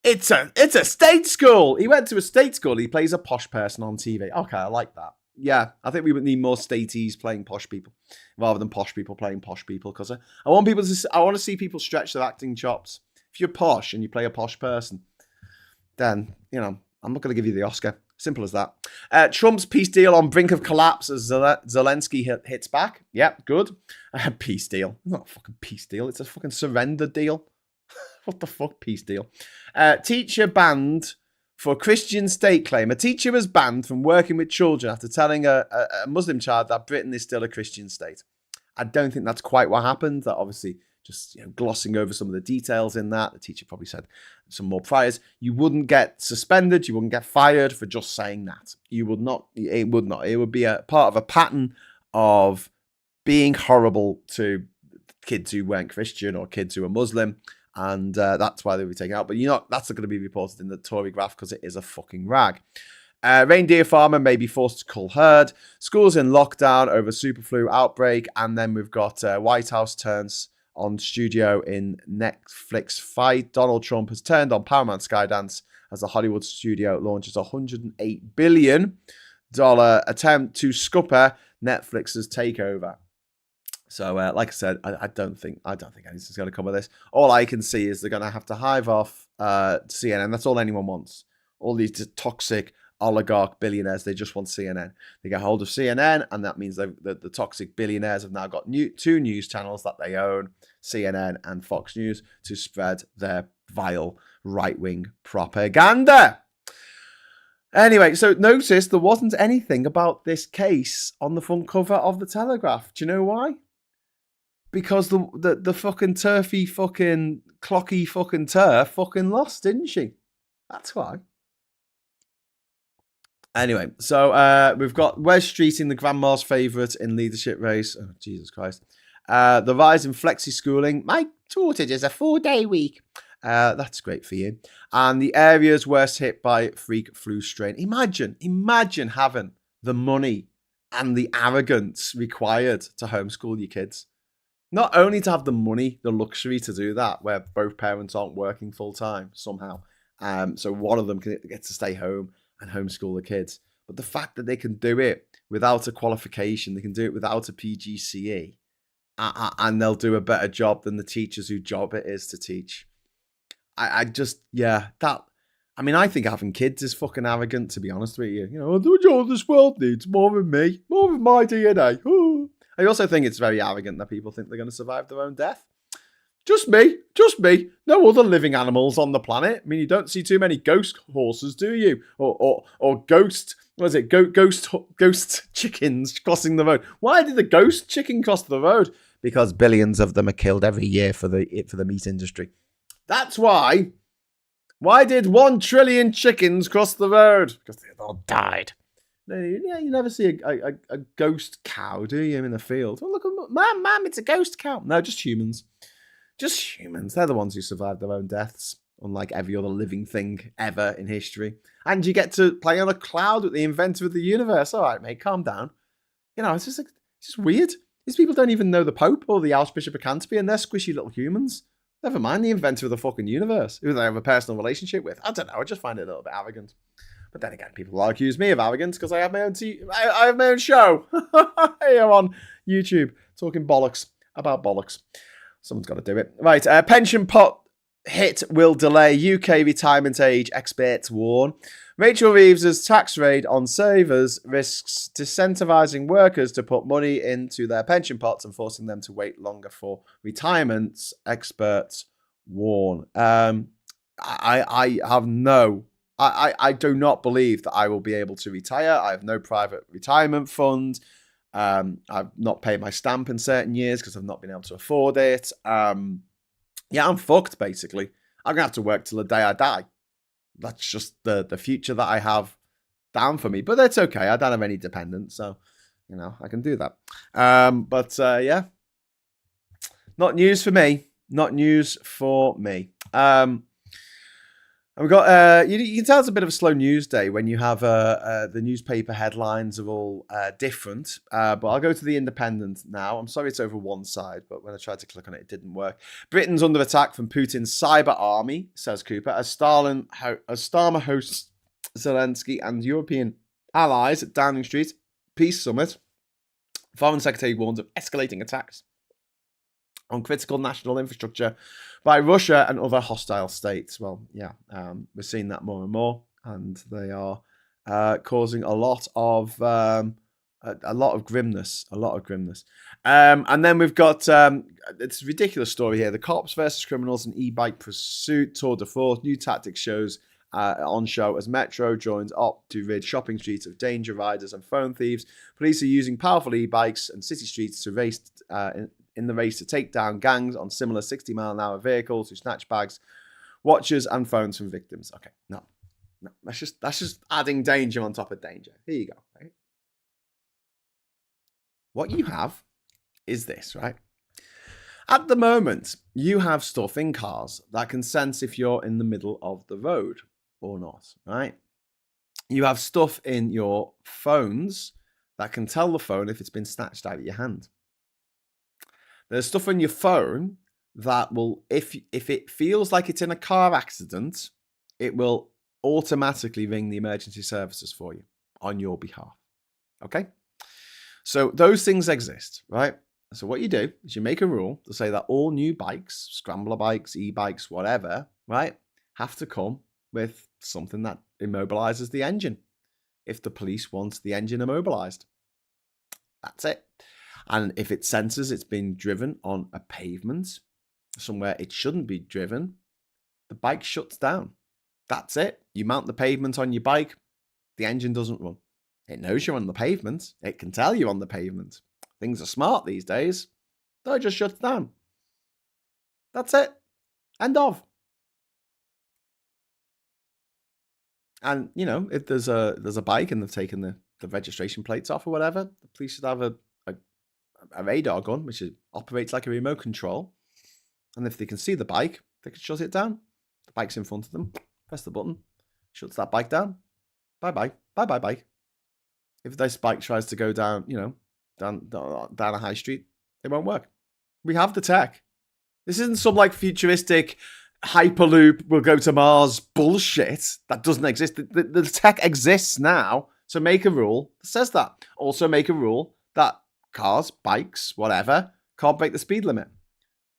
It's a state school. He went to a state school. He plays a posh person on TV. Okay, I like that. Yeah, I think we would need more staties playing posh people rather than posh people playing posh people, because I want to see people stretch their acting chops. If you're posh and you play a posh person, then, you know, I'm not going to give you the Oscar. Simple as that. Trump's peace deal on brink of collapse as Zelensky hits back. Yeah, good. Peace deal. It's not a fucking peace deal. It's a fucking surrender deal. What the fuck, peace deal? Teacher banned for Christian state claim. A teacher was banned from working with children after telling a Muslim child that Britain is still a Christian state. I don't think that's quite what happened. That obviously just, you know, glossing over some of the details in that. The teacher probably said some more priors. You wouldn't get suspended. You wouldn't get fired for just saying that. You would not. It would not. It would be a part of a pattern of being horrible to kids who weren't Christian or kids who were Muslim. And that's why they were taken out. But that's not going to be reported in the Tory graph because it is a fucking rag. Reindeer farmer may be forced to cull herd. Schools in lockdown over superflu outbreak. And then we've got White House turns on studio in Netflix fight. Donald Trump has turned on Paramount Skydance as the Hollywood studio launches a $108 billion attempt to scupper Netflix's takeover. So, like I said, I don't think anything's going to come of this. All I can see is they're going to have to hive off CNN. That's all anyone wants. All these toxic oligarch billionaires, they just want CNN. They get hold of CNN, and that means the toxic billionaires have now got two news channels that they own, CNN and Fox News, to spread their vile right-wing propaganda. Anyway, so notice there wasn't anything about this case on the front cover of the Telegraph. Do you know why? Because the fucking turfy fucking clocky fucking TERF fucking lost, didn't she? That's why. Anyway, so we've got Wes Street in the grandma's favourite in leadership race. Oh, Jesus Christ. The rise in flexi schooling. My daughter does a 4-day week. That's great for you. And the areas worst hit by freak flu strain. Imagine having the money and the arrogance required to homeschool your kids. Not only to have the money, the luxury to do that, where both parents aren't working full time somehow. So one of them gets to stay home and homeschool the kids. But the fact that they can do it without a qualification, they can do it without a PGCE, and they'll do a better job than the teachers whose job it is to teach. I I mean, I think having kids is fucking arrogant, to be honest with you. You know, this world needs more of me, more of my DNA. Ooh. I also think it's very arrogant that people think they're going to survive their own death. Just me. No other living animals on the planet. I mean, you don't see too many ghost horses, do you? Or ghost, what is it? Ghost chickens crossing the road. Why did the ghost chicken cross the road? Because billions of them are killed every year for the meat industry. That's why. Why did 1 trillion chickens cross the road? Because they all died. Yeah, you never see a ghost cow, do you, in the field? Oh, look, ma'am, it's a ghost cow. No, just humans. Just humans. They're the ones who survived their own deaths, unlike every other living thing ever in history. And you get to play on a cloud with the inventor of the universe. All right, mate, calm down. You know, it's just weird. These people don't even know the Pope or the Archbishop of Canterbury, and they're squishy little humans. Never mind the inventor of the fucking universe, who they have a personal relationship with. I don't know. I just find it a little bit arrogant. But then again, people will accuse me of arrogance because I have my own I have my own show here on YouTube talking bollocks about bollocks. Someone's got to do it. Right, pension pot hit will delay UK retirement age, experts warn. Rachel Reeves' tax raid on savers risks disincentivising workers to put money into their pension pots and forcing them to wait longer for retirements, experts warn. I do not believe that I will be able to retire. I have no private retirement fund. I've not paid my stamp in certain years because I've not been able to afford it. Yeah, I'm fucked, basically. I'm going to have to work till the day I die. That's just the future that I have down for me. But that's okay. I don't have any dependents, so, you know, I can do that. Yeah. Not news for me. Not news for me. And we've got, you can tell it's a bit of a slow news day when you have the newspaper headlines are all different. But I'll go to the Independent now. I'm sorry it's over one side, but when I tried to click on it, it didn't work. Britain's under attack from Putin's cyber army, says Cooper, as Starmer hosts Zelensky and European allies at Downing Street Peace Summit. Foreign Secretary warns of escalating attacks on critical national infrastructure by Russia and other hostile states. Well, yeah, we're seeing that more and more, and they are causing a lot of grimness, and then we've got it's a ridiculous story here: the cops versus criminals and e-bike pursuit tour de force. New tactics shows on show as Metro joins up to rid shopping streets of danger riders and phone thieves. Police are using powerful e-bikes and city streets to race in the race to take down gangs on similar 60-mile-an-hour vehicles who snatch bags, watches, and phones from victims. Okay, no, that's just adding danger on top of danger. Here you go. Right? What you have is this, right? At the moment, you have stuff in cars that can sense if you're in the middle of the road or not, right? You have stuff in your phones that can tell the phone if it's been snatched out of your hand. There's stuff on your phone that will, if it feels like it's in a car accident, it will automatically ring the emergency services for you on your behalf. Okay? So those things exist, right? So what you do is you make a rule to say that all new bikes, scrambler bikes, e-bikes, whatever, right, have to come with something that immobilizes the engine if the police want the engine immobilized. That's it. And if it senses it's been driven on a pavement somewhere it shouldn't be driven, the bike shuts down. That's it. You mount the pavement on your bike, the engine doesn't run. It knows you're on the pavement. It can tell you're on the pavement. Things are smart these days. So it just shuts down. That's it. End of. And, you know, if there's a bike and they've taken the registration plates off or whatever, the police should have a radar gun, which operates like a remote control. And if they can see the bike, they can shut it down. The bike's in front of them. Press the button. Shuts that bike down. Bye-bye. Bye-bye, bike. If this bike tries to go down, you know, down a high street, it won't work. We have the tech. This isn't some like futuristic hyperloop, we'll go to Mars bullshit that doesn't exist. The tech exists now. So make a rule that says that. Also make a rule that cars, bikes, whatever, can't break the speed limit.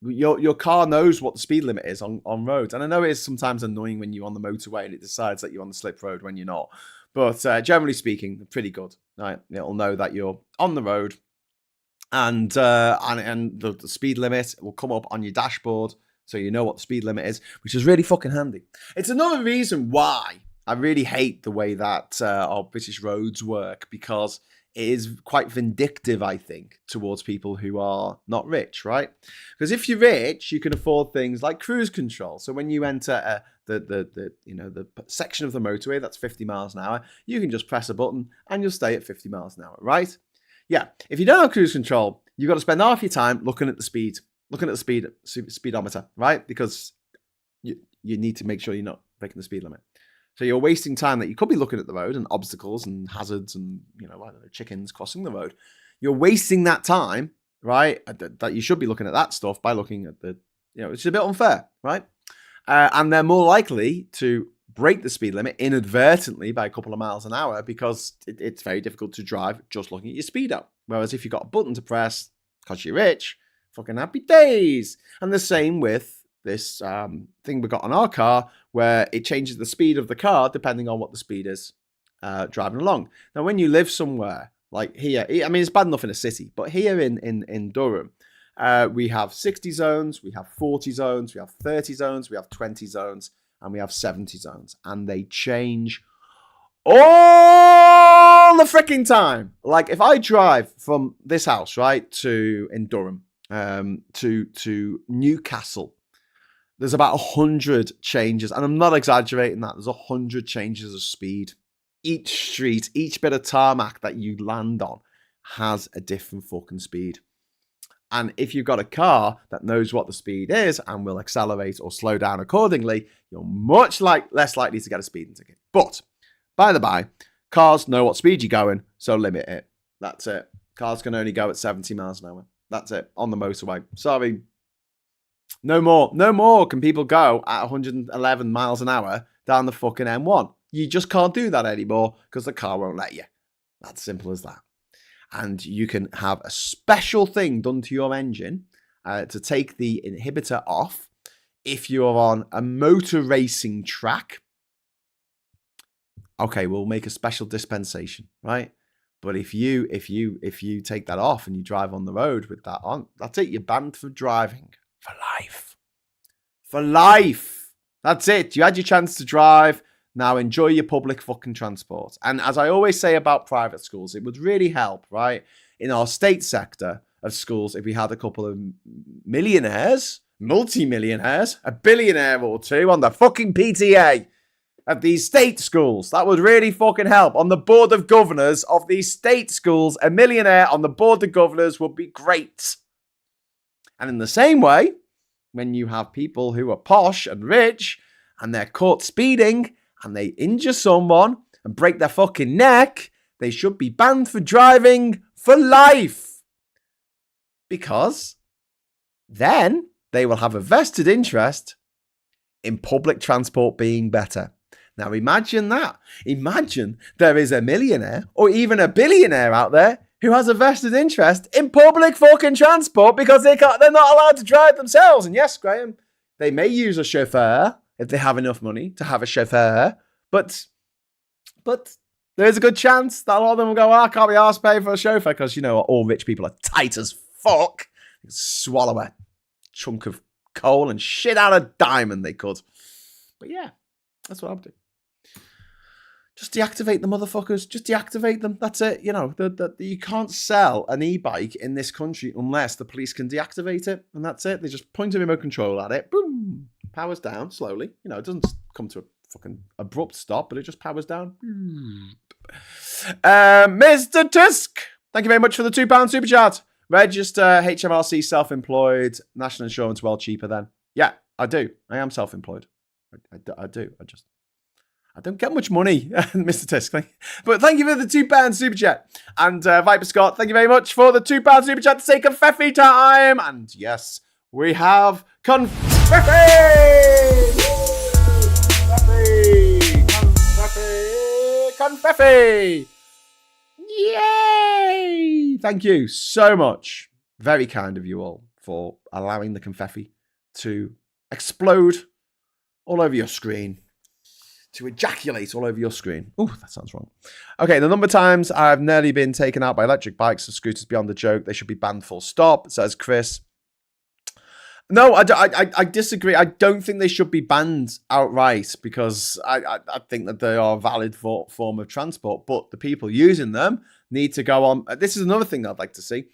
your car knows what the speed limit is on roads. And I know it is sometimes annoying when you're on the motorway and it decides that you're on the slip road when you're not. But generally speaking, they're pretty good. Right? It'll know that you're on the road, and the speed limit will come up on your dashboard, so you know what the speed limit is, which is really fucking handy. It's another reason why I really hate the way that our British roads work, because it is quite vindictive, I think, towards people who are not rich, right? Because if you're rich, you can afford things like cruise control. So when you enter the section of the motorway that's 50 miles an hour, you can just press a button and you'll stay at 50 miles an hour, right? Yeah. If you don't have cruise control, you've got to spend half your time looking at the speedometer, right? Because you need to make sure you're not breaking the speed limit. So you're wasting time that you could be looking at the road and obstacles and hazards and, I don't know, chickens crossing the road. You're wasting that time, right? That you should be looking at that stuff by looking at it's a bit unfair, right? And they're more likely to break the speed limit inadvertently by a couple of miles an hour, because it's very difficult to drive just looking at your speedo. Whereas if you've got a button to press, because you're rich, fucking happy days. And the same with this thing we got on our car, where it changes the speed of the car depending on what the speed is driving along. Now, when you live somewhere like here, I mean, it's bad enough in a city, but here in Durham, we have 60 zones, we have 40 zones, we have 30 zones, we have 20 zones, and we have 70 zones. And they change all the freaking time. Like, if I drive from this house, right, in Durham, to Newcastle, there's about 100 changes, and I'm not exaggerating that. There's 100 changes of speed. Each street, each bit of tarmac that you land on has a different fucking speed. And if you've got a car that knows what the speed is and will accelerate or slow down accordingly, you're much less likely to get a speeding ticket. But, by the by, cars know what speed you're going, so limit it. That's it. Cars can only go at 70 miles an hour. That's it. On the motorway. Sorry. No more can people go at 111 miles an hour down the fucking M1. You just can't do that anymore because the car won't let you. That's simple as that. And you can have a special thing done to your engine to take the inhibitor off if you're on a motor racing track. Okay, we'll make a special dispensation, right? But if you take that off and you drive on the road with that on, that's it. You're banned for driving. For life. For life. That's it. You had your chance to drive. Now enjoy your public fucking transport. And as I always say about private schools, it would really help, right, in our state sector of schools if we had a couple of millionaires, multi-millionaires, a billionaire or two on the fucking PTA of these state schools. That would really fucking help. On the board of governors of these state schools, a millionaire on the board of governors would be great. And in the same way, when you have people who are posh and rich and they're caught speeding and they injure someone and break their fucking neck, they should be banned for driving for life. Because then they will have a vested interest in public transport being better. Now imagine that. Imagine there is a millionaire or even a billionaire out there who has a vested interest in public fucking transport because they're not allowed to drive themselves. And yes, Graham, they may use a chauffeur if they have enough money to have a chauffeur, but there is a good chance that a lot of them will go, I can't be asked paying for a chauffeur because, all rich people are tight as fuck. They can swallow a chunk of coal and shit out a diamond they could. But yeah, that's what I'm doing. Just deactivate the motherfuckers. Just deactivate them. That's it. You can't sell an e-bike in this country unless the police can deactivate it. And that's it. They just point a remote control at it. Boom. Powers down slowly. It doesn't come to a fucking abrupt stop, but it just powers down. Mr. Tusk, thank you very much for the £2 super chat. Register HMRC self-employed. National insurance well cheaper then. Yeah, I do. I am self-employed. I do. I don't get much money, Mr. Tusk. But thank you for the £2 super chat. And Viper Scott, thank you very much for the £2 super chat to say confetti time. And yes, we have confetti! Confetti! Yay! Thank you so much. Very kind of you all for allowing the confetti to explode all over your screen, to ejaculate all over your screen. Oh, that sounds wrong. Okay, the number of times I've nearly been taken out by electric bikes or scooters beyond the joke. They should be banned full stop, says Chris. No, I disagree. I don't think they should be banned outright because I think that they are a valid form of transport, but the people using them need to go on. This is another thing I'd like to see.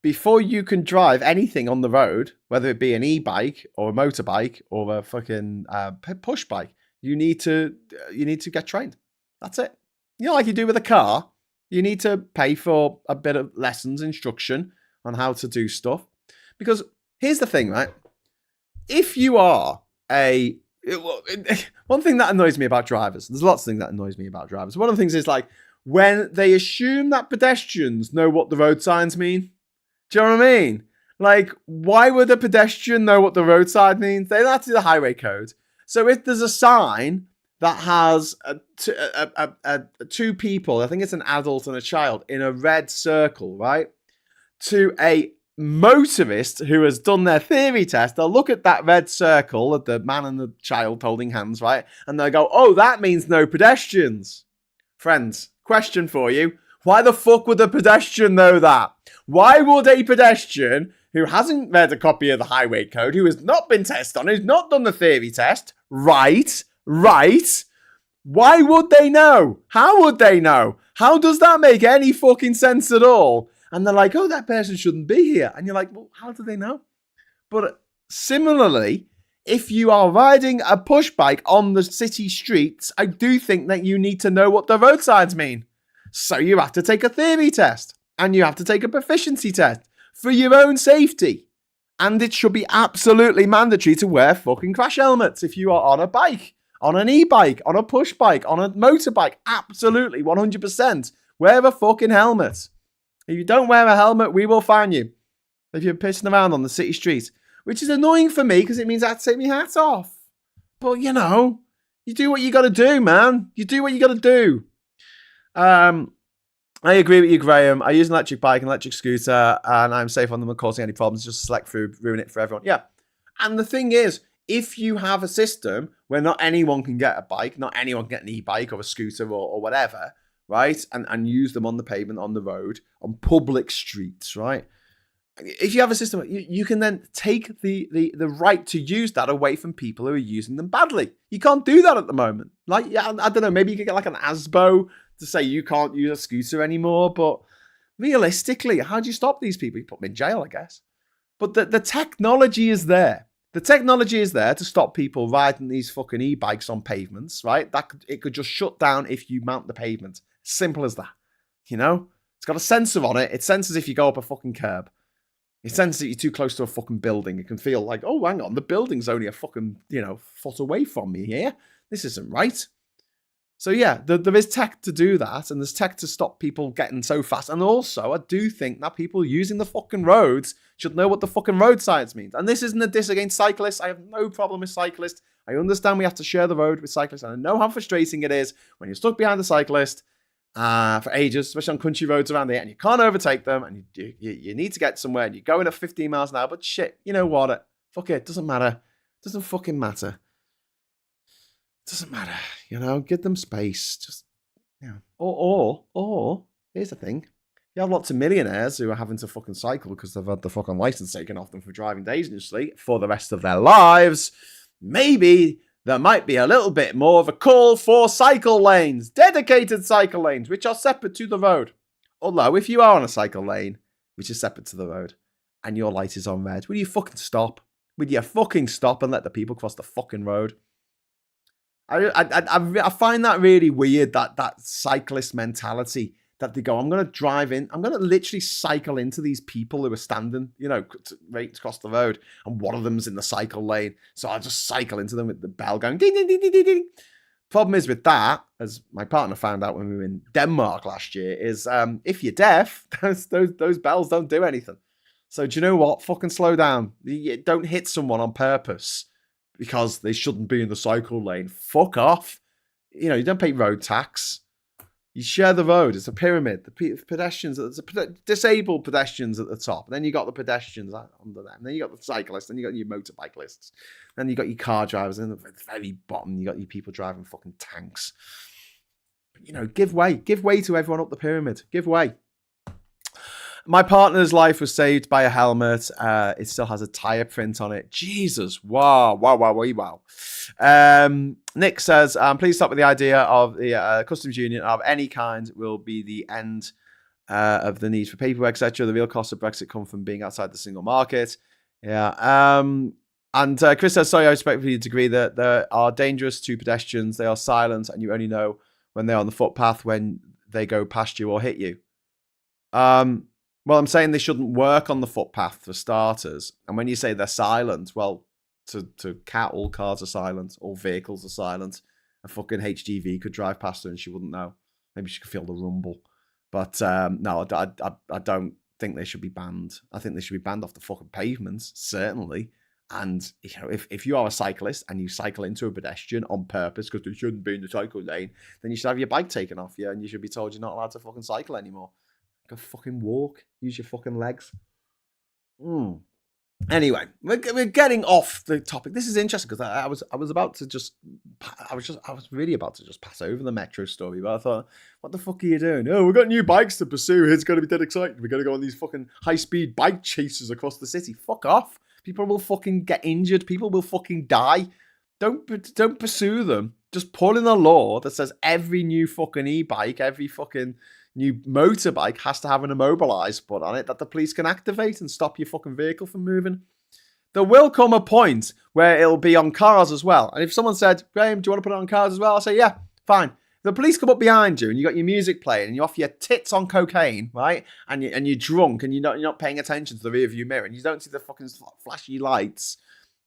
Before you can drive anything on the road, whether it be an e-bike or a motorbike or a fucking push bike, you need to get trained. That's it. You know, like you do with a car, you need to pay for a bit of lessons, instruction on how to do stuff. Because here's the thing, right? If you are one thing that annoys me about drivers, there's lots of things that annoys me about drivers. One of the things is like when they assume that pedestrians know what the road signs mean. Do you know what I mean? Like, why would a pedestrian know what the road sign means? They don't have to do the highway code. So if there's a sign that has two people, I think it's an adult and a child, in a red circle, right? To a motorist who has done their theory test, they'll look at that red circle of the man and the child holding hands, right? And they'll go, oh, that means no pedestrians. Friends, question for you. Why the fuck would a pedestrian know that? Why would a pedestrian who hasn't read a copy of the highway code, who has not been tested on, who's not done the theory test, right, why would they know? How would they know? How does that make any fucking sense at all? And they're like, oh, that person shouldn't be here. And you're like, well, how do they know? But similarly, if you are riding a push bike on the city streets, I do think that you need to know what the road signs mean. So you have to take a theory test and you have to take a proficiency test for your own safety. And it should be absolutely mandatory to wear fucking crash helmets if you are on a bike, on an e-bike, on a push bike, on a motorbike. Absolutely, 100%. Wear a fucking helmet. If you don't wear a helmet, we will fine you. If you're pissing around on the city streets, which is annoying for me because it means I have to take my hat off. But, you know, you do what you got to do, man. You do what you got to do. I agree with you, Graham. I use an electric bike and electric scooter, and I'm safe on them and causing any problems. Just select through, ruin it for everyone. Yeah. And the thing is, if you have a system where not anyone can get a bike, not anyone can get an e-bike or a scooter or whatever, right? And use them on the pavement, on the road, on public streets, right? If you have a system, you can then take the right to use that away from people who are using them badly. You can't do that at the moment. Like, yeah, I don't know, maybe you could get like an ASBO to say you can't use a scooter anymore, but realistically, how do you stop these people? You put them in jail, I guess. But the technology is there. The technology is there to stop people riding these fucking e-bikes on pavements, right? It could just shut down if you mount the pavement. Simple as that. You know? It's got a sensor on it. It senses if you go up a fucking curb. It senses that you're too close to a fucking building. It can feel like, oh, hang on, the building's only a fucking, foot away from me here. This isn't right. So yeah, there is tech to do that, and there's tech to stop people getting so fast. And also, I do think that people using the fucking roads should know what the fucking road signs means. And this isn't a diss against cyclists. I have no problem with cyclists. I understand we have to share the road with cyclists, and I know how frustrating it is when you're stuck behind a cyclist for ages, especially on country roads around here, and you can't overtake them, and you need to get somewhere, and you're going at 15 miles an hour. But shit, you know what? Fuck it, doesn't matter. Doesn't fucking matter. Doesn't matter, give them space. Just, Or, here's the thing. You have lots of millionaires who are having to fucking cycle because they've had the fucking license taken off them for driving dangerously for the rest of their lives. Maybe there might be a little bit more of a call for cycle lanes, dedicated cycle lanes, which are separate to the road. Although, if you are on a cycle lane, which is separate to the road, and your light is on red, will you fucking stop? Will you fucking stop and let the people cross the fucking road? I find that really weird, that cyclist mentality that they go, I'm going to drive in, I'm going to literally cycle into these people who are standing, right across the road, and one of them's in the cycle lane, so I'll just cycle into them with the bell going ding, ding, ding, ding, ding, ding. Problem is with that, as my partner found out when we were in Denmark last year, is if you're deaf, those bells don't do anything. So do you know what? Fucking slow down. You don't hit someone on purpose because they shouldn't be in the cycle lane. Fuck off. You don't pay road tax. You share the road. It's a pyramid. The pedestrians, disabled pedestrians at the top. And then you got the pedestrians under them. Then you got the cyclists. Then you got your motorbikelists. Then you got your car drivers. And at the very bottom, you got your people driving fucking tanks. But, give way. Give way to everyone up the pyramid. Give way. My partner's life was saved by a helmet. It still has a tyre print on it. Jesus. Wow. Nick says, please stop with the idea of the customs union of any kind will be the end of the need for paperwork, etc. The real cost of Brexit come from being outside the single market. Yeah. And Chris says, sorry, I respectfully disagree that they are dangerous to pedestrians. They are silent and you only know when they're on the footpath when they go past you or hit you. Well, I'm saying they shouldn't work on the footpath for starters. And when you say they're silent, well, to Cat, all cars are silent, all vehicles are silent. A fucking HGV could drive past her and she wouldn't know. Maybe she could feel the rumble. But no, I don't think they should be banned. I think they should be banned off the fucking pavements, certainly. And if you are a cyclist and you cycle into a pedestrian on purpose because they shouldn't be in the cycle lane, then you should have your bike taken off you and you should be told you're not allowed to fucking cycle anymore. Go fucking walk. Use your fucking legs. Anyway, we're getting off the topic. This is interesting because I was really about to just pass over the metro story, but I thought, what the fuck are you doing? Oh, we've got new bikes to pursue. It's going to be dead exciting. We're going to go on these fucking high-speed bike chases across the city. Fuck off. People will fucking get injured. People will fucking die. Don't pursue them. Just pull in a law that says every new fucking e-bike, every fucking new motorbike has to have an immobilise button on it that the police can activate and stop your fucking vehicle from moving. There will come a point where it'll be on cars as well. And if someone said, Graham, do you want to put it on cars as well? I'll say, yeah, fine. The police come up behind you and you got your music playing and you're off your tits on cocaine, right? And you're drunk and you're not paying attention to the rear view mirror and you don't see the fucking flashy lights.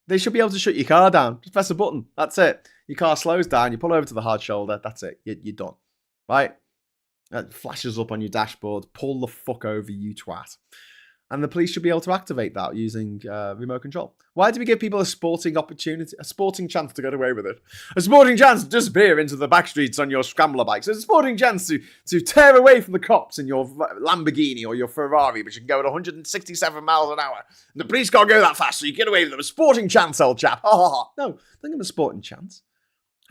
They should be able to shut your car down. Just press a button. That's it. Your car slows down. You pull over to the hard shoulder. That's it. You're done. Right? It flashes up on your dashboard. Pull the fuck over, you twat. And the police should be able to activate that using remote control. Why do we give people a sporting chance to get away with it? A sporting chance to disappear into the back streets on your scrambler bikes. A sporting chance to tear away from the cops in your Lamborghini or your Ferrari, which can go at 167 miles an hour. And the police can't go that fast, so you get away with them. A sporting chance, old chap. No, don't give them a sporting chance.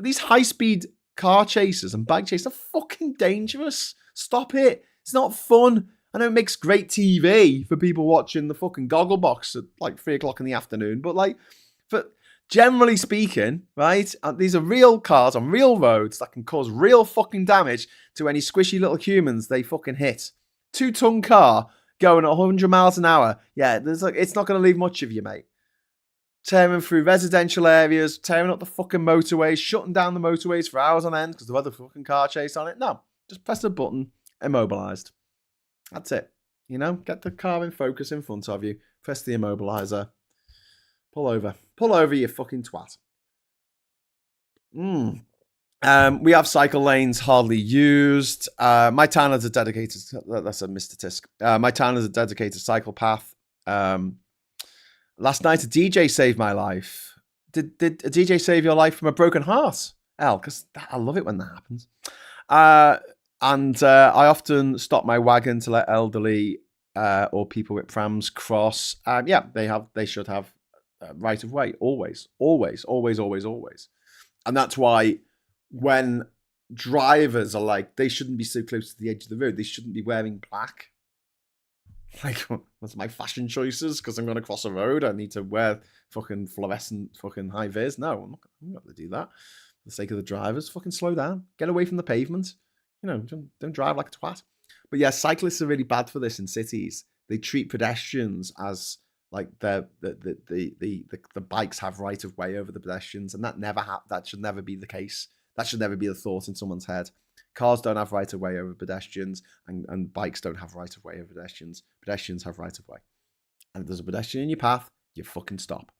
These high-speed car chasers and bike chasers are fucking dangerous. Stop it. It's not fun. I know it makes great TV for people watching the fucking Gogglebox at like 3 o'clock in the afternoon, but generally speaking, right, these are real cars on real roads that can cause real fucking damage to any squishy little humans they fucking hit. 2-ton car going at 100 miles an hour. Yeah, it's not going to leave much of you, mate. Tearing through residential areas, tearing up the fucking motorways, shutting down the motorways for hours on end because they've had a fucking car chase on it. No, just press a button, immobilised. That's it. Get the car in focus in front of you, press the immobiliser, pull over, you fucking twat. We have cycle lanes hardly used. My town has a dedicated, that's a Mr. Tisk. My town has a dedicated cycle path. Last night, a DJ saved my life. Did a DJ save your life from a broken heart? Because I love it when that happens. And I often stop my wagon to let elderly or people with prams cross. They should have right of way. Always. And that's why when drivers are like, they shouldn't be so close to the edge of the road. They shouldn't be wearing black. Like, what's my fashion choices? Because I'm going to cross a road, I need to wear fucking fluorescent fucking high vis. No, I'm not going to do that. For the sake of the drivers, fucking slow down. Get away from the pavement. Don't drive like a twat. But yeah, cyclists are really bad for this in cities. They treat pedestrians as like the bikes have right of way over the pedestrians, and that should never be the case. That should never be the thought in someone's head. Cars don't have right of way over pedestrians, and bikes don't have right of way over pedestrians. Pedestrians have right of way. And if there's a pedestrian in your path, you fucking stop.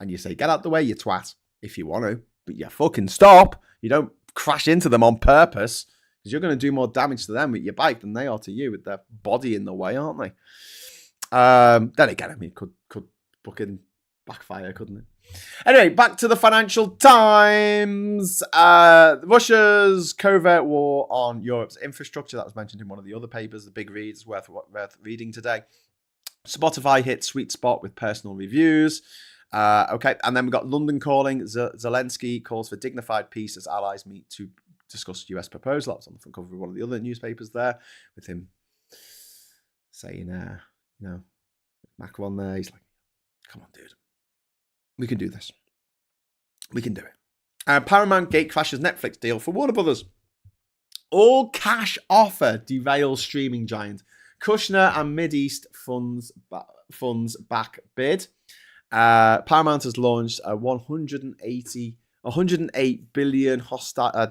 And you say, get out the way, you twat, if you want to. But you fucking stop. You don't crash into them on purpose, because you're going to do more damage to them with your bike than they are to you with their body in the way, aren't they? Then again, I mean, could fucking backfire, couldn't it? Anyway, back to the Financial Times. Russia's covert war on Europe's infrastructure. That was mentioned in one of the other papers, the big reads, worth reading today. Spotify hit sweet spot with personal reviews. Okay, and then we've got London calling. Zelensky calls for dignified peace as allies meet to discuss US proposal. That was on the front cover of one of the other newspapers there, with him saying, Macron there. He's like, come on, dude. We can do this. We can do it. Paramount gate crashes Netflix deal for Warner Brothers. All cash offer derails streaming giant. Kushner and Mideast funds back bid. Paramount has launched a $108 billion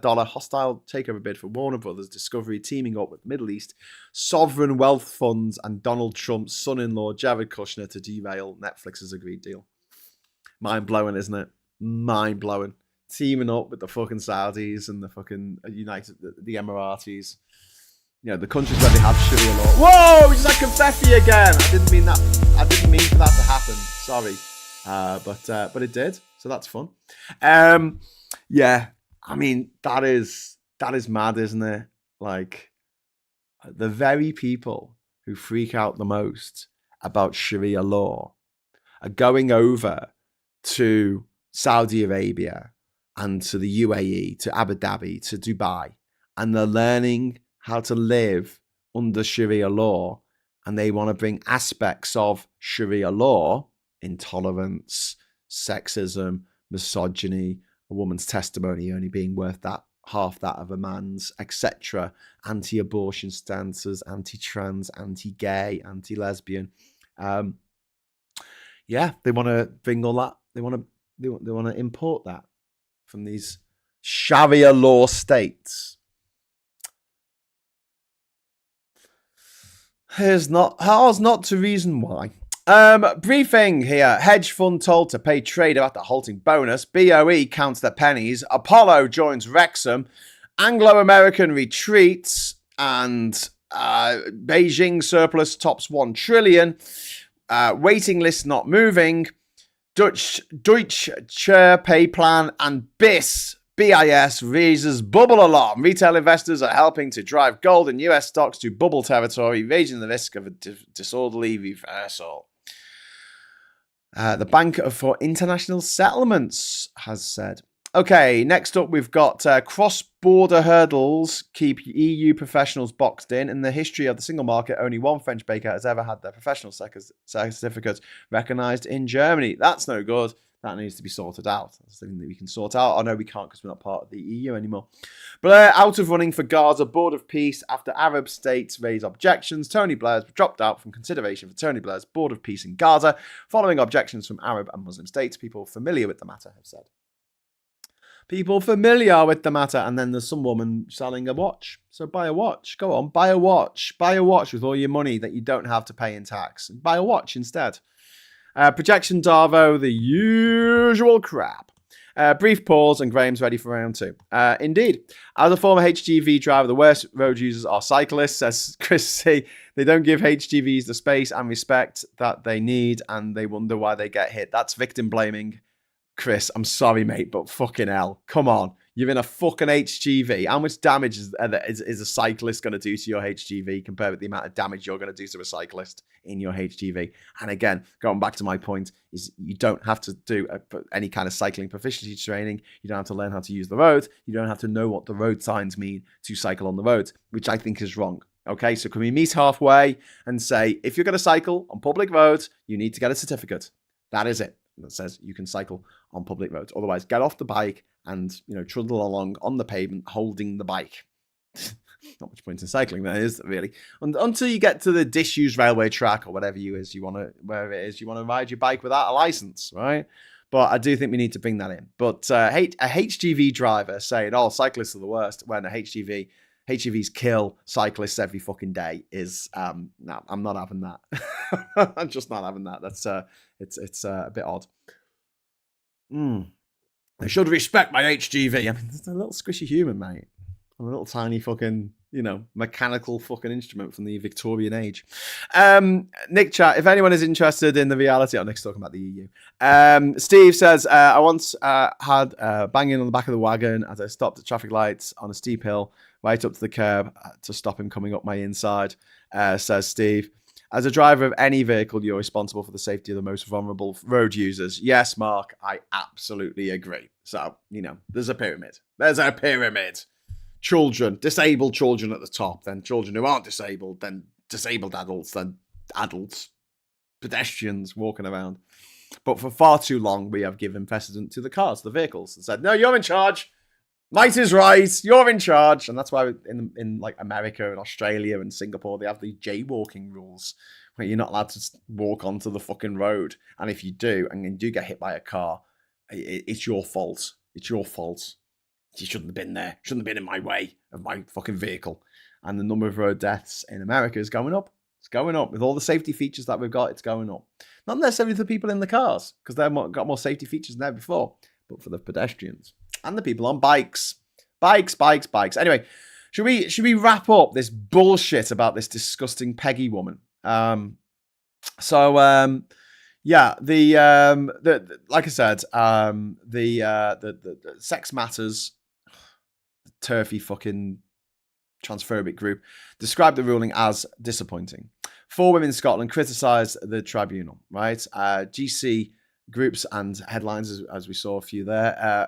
dollar hostile takeover bid for Warner Brothers Discovery, teaming up with Middle East sovereign wealth funds and Donald Trump's son-in-law Jared Kushner to derail Netflix's agreed deal. Mind-blowing, isn't it? Mind-blowing. Teaming up with the fucking Saudis and the fucking the Emiratis. You know, the countries where they have Sharia law. Whoa! We just had confetti again. I didn't mean for that to happen. Sorry. But it did. So that's fun. Yeah. I mean, that is mad, isn't it? Like, the very people who freak out the most about Sharia law are going over to Saudi Arabia and to the UAE, to Abu Dhabi, to Dubai, and they're learning how to live under Sharia law, and they want to bring aspects of Sharia law, intolerance, sexism, misogyny, a woman's testimony only being worth that half that of a man's, etc., anti-abortion stances, anti-trans, anti-gay, anti-lesbian. Yeah, they want to bring all that. They want to import that from these Sharia law states. How's not to reason why. Briefing here. Hedge fund told to pay trader after halting bonus. BOE counts their pennies. Apollo joins Wrexham. Anglo-American retreats. And Beijing surplus tops 1 trillion. Waiting list not moving. Deutsche Chair pay plan. And BIS raises bubble alarm. Retail investors are helping to drive gold and US stocks to bubble territory, raising the risk of a disorderly reversal. The Bank for International Settlements has said. Okay, next up we've got cross-border hurdles keep EU professionals boxed in. In the history of the single market, only one French baker has ever had their professional certificate recognised in Germany. That's no good. That needs to be sorted out. That's something that we can sort out. Oh, no, we can't because we're not part of the EU anymore. Blair out of running for Gaza Board of Peace after Arab states raise objections. Tony Blair's dropped out from consideration for Tony Blair's Board of Peace in Gaza following objections from Arab and Muslim states. People familiar with the matter have said. People familiar with the matter. And then there's some woman selling a watch. So buy a watch. Go on, buy a watch. Buy a watch with all your money that you don't have to pay in tax. Buy a watch instead. Projection Darvo, the usual crap. Brief pause and Graham's ready for round 2. Indeed. As a former HGV driver, the worst road users are cyclists, says Chris C. They don't give HGVs the space and respect that they need, and they wonder why they get hit. That's victim blaming. Chris, I'm sorry, mate, but fucking hell. Come on. You're in a fucking HGV. How much damage is a cyclist going to do to your HGV compared with the amount of damage you're going to do to a cyclist in your HGV? And again, going back to my point, is you don't have to do any kind of cycling proficiency training. You don't have to learn how to use the road. You don't have to know what the road signs mean to cycle on the road, which I think is wrong. Okay, so can we meet halfway and say, if you're going to cycle on public roads, you need to get a certificate. That is it. That says you can cycle on public roads. Otherwise, get off the bike and, trundle along on the pavement holding the bike. Not much point in cycling there, is there really? Until you get to the disused railway track or whatever you want to ride your bike without a license, right? But I do think we need to bring that in. But a HGV driver saying, "Oh, cyclists are the worst," when HGVs kill cyclists every fucking day is no, I'm not having that. I'm just not having that. That's it's a bit odd. I should respect my HGV. I mean, it's a little squishy human, mate. a little tiny fucking, mechanical fucking instrument from the Victorian age. Nick chat, if anyone is interested in the reality, Nick's talking about the EU. Steve says, I once had banging on the back of the wagon as I stopped at traffic lights on a steep hill right up to the curb to stop him coming up my inside, says Steve. As a driver of any vehicle, you're responsible for the safety of the most vulnerable road users. Yes, Mark, I absolutely agree. So, there's a pyramid. There's a pyramid. Children, disabled children at the top, then children who aren't disabled, then disabled adults, then adults, pedestrians walking around. But for far too long, we have given precedent to the cars, the vehicles, and said, no, you're in charge. Might is right. You're in charge. And that's why in like America and Australia and Singapore, they have the jaywalking rules where you're not allowed to walk onto the fucking road. And if you do, and you do get hit by a car, it's your fault. It's your fault. You shouldn't have been there. Shouldn't have been in my way of my fucking vehicle. And the number of road deaths in America is going up. It's going up. With all the safety features that we've got, it's going up. Not necessarily for the people in the cars, because they've got more safety features than ever before, but for the pedestrians and the people on bikes. Bikes. Anyway, should we wrap up this bullshit about this disgusting Peggie woman? Yeah, the like I said, the Sex Matters, TERFy fucking transphobic group described the ruling as disappointing. 4 women in Scotland criticised the tribunal, right? GC groups and headlines, as we saw a few there,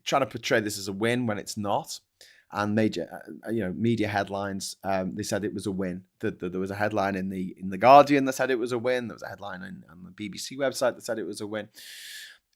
trying to portray this as a win when it's not. And major, media headlines, they said it was a win. There was a headline in the Guardian that said it was a win. There was a headline on the BBC website that said it was a win.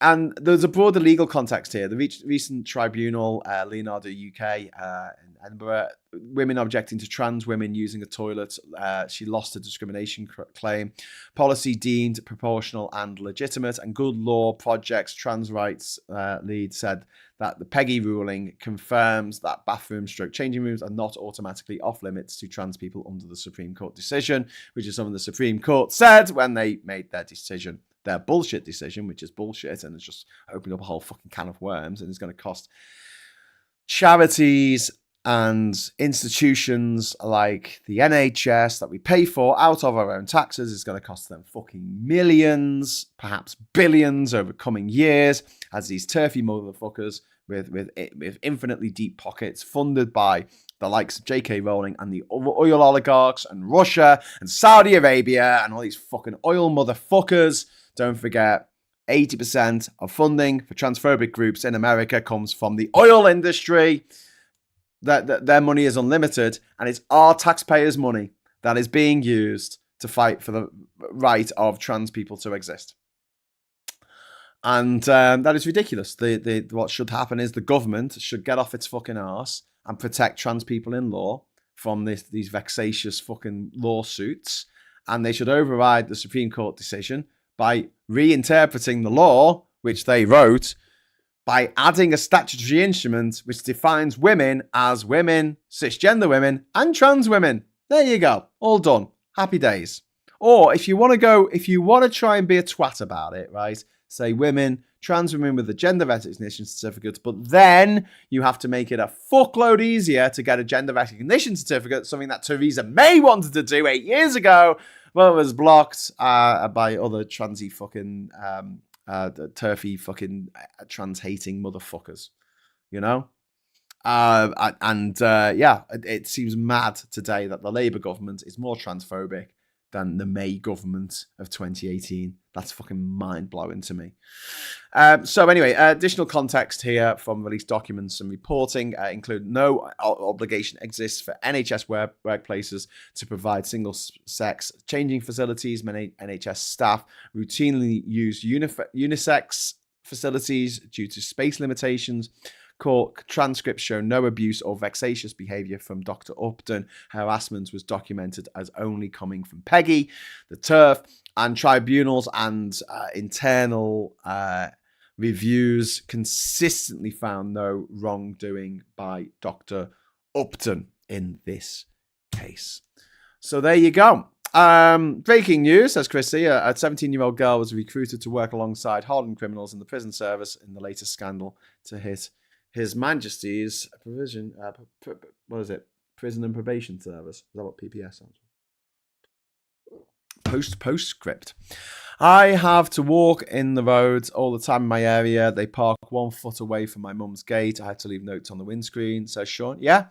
And there's a broader legal context here. The recent tribunal, Leonardo UK in Edinburgh, women objecting to trans women using a toilet. She lost a discrimination claim. Policy deemed proportional and legitimate. And Good Law Project's trans rights lead said that the Peggie ruling confirms that bathroom/changing rooms are not automatically off limits to trans people under the Supreme Court decision, which is something the Supreme Court said when they made their decision. Their bullshit decision, which is bullshit, and it's just opened up a whole fucking can of worms, and it's going to cost charities and institutions like the NHS that we pay for out of our own taxes. It's going to cost them fucking millions, perhaps billions over coming years, as these TERFy motherfuckers with infinitely deep pockets, funded by the likes of J.K. Rowling and the oil oligarchs and Russia and Saudi Arabia and all these fucking oil motherfuckers. Don't forget, 80% of funding for transphobic groups in America comes from the oil industry. That their money is unlimited, and it's our taxpayers' money that is being used to fight for the right of trans people to exist. And that is ridiculous. What should happen is the government should get off its fucking arse and protect trans people in law from these vexatious fucking lawsuits, and they should override the Supreme Court decision by reinterpreting the law, which they wrote, by adding a statutory instrument which defines women as women, cisgender women, and trans women. There you go. All done. Happy days. Or if you want to try and be a twat about it, right? Say women, trans women with a gender recognition certificate, but then you have to make it a fuckload easier to get a gender recognition certificate, something that Theresa May wanted to do 8 years ago. Well, it was blocked by other transy fucking, TERFy fucking trans-hating motherfuckers, Yeah, it seems mad today that the Labour government is more transphobic than the May government of 2018. That's fucking mind-blowing to me. So anyway, additional context here from released documents and reporting include no obligation exists for NHS workplaces to provide single-sex changing facilities. Many NHS staff routinely use unisex facilities due to space limitations. Court transcripts show no abuse or vexatious behaviour from Dr Upton. Harassment was documented as only coming from Peggie, the TERF, and tribunals and internal reviews consistently found no wrongdoing by Dr Upton in this case. So there you go. Breaking news, says Chrissy, a 17-year-old girl was recruited to work alongside hardened criminals in the prison service in the latest scandal to hit His Majesty's provision, what is it? Prison and Probation Service. Is that what PPS stands for? Postscript. I have to walk in the roads all the time in my area. They park 1 foot away from my mum's gate. I had to leave notes on the windscreen, says Sean. Yeah.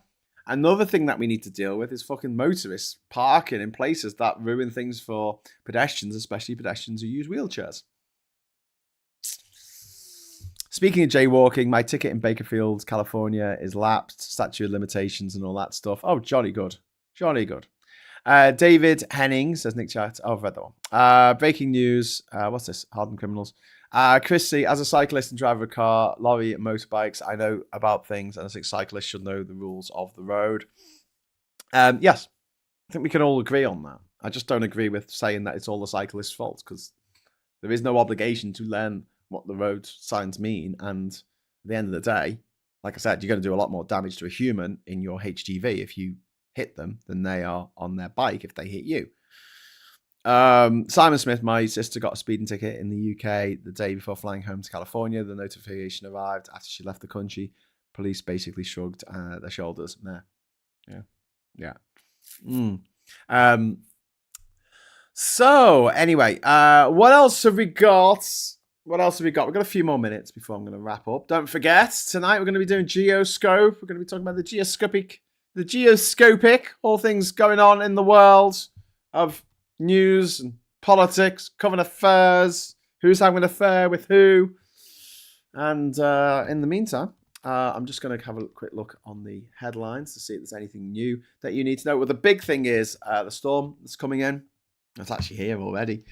Another thing that we need to deal with is fucking motorists parking in places that ruin things for pedestrians, especially pedestrians who use wheelchairs. Speaking of jaywalking, my ticket in Bakerfield, California is lapsed, statute of limitations and all that stuff. Oh, jolly good. Jolly good. David Henning says Nick Chat. Oh, I've read that one. Breaking news. What's this? Hardened criminals. Chris C, as a cyclist and driver of a car, lorry, and motorbikes, I know about things, and I think cyclists should know the rules of the road. Yes, I think we can all agree on that. I just don't agree with saying that it's all the cyclist's fault, because there is no obligation to learn what the road signs mean. And at the end of the day, like I said, you're going to do a lot more damage to a human in your HGV if you hit them than they are on their bike if they hit you. Simon Smith, my sister got a speeding ticket in the UK the day before flying home to California. The notification arrived after she left the country. Police basically shrugged their shoulders. Yeah. So anyway, what else have we got? We've got a few more minutes before I'm going to wrap up. Don't forget, tonight we're going to be doing Geoscope. We're going to be talking about the geoscopic, all things going on in the world of news and politics, current affairs, who's having an affair with who. And in the meantime, I'm just going to have a quick look on the headlines to see if there's anything new that you need to know. Well, the big thing is the storm that's coming in. It's actually here already.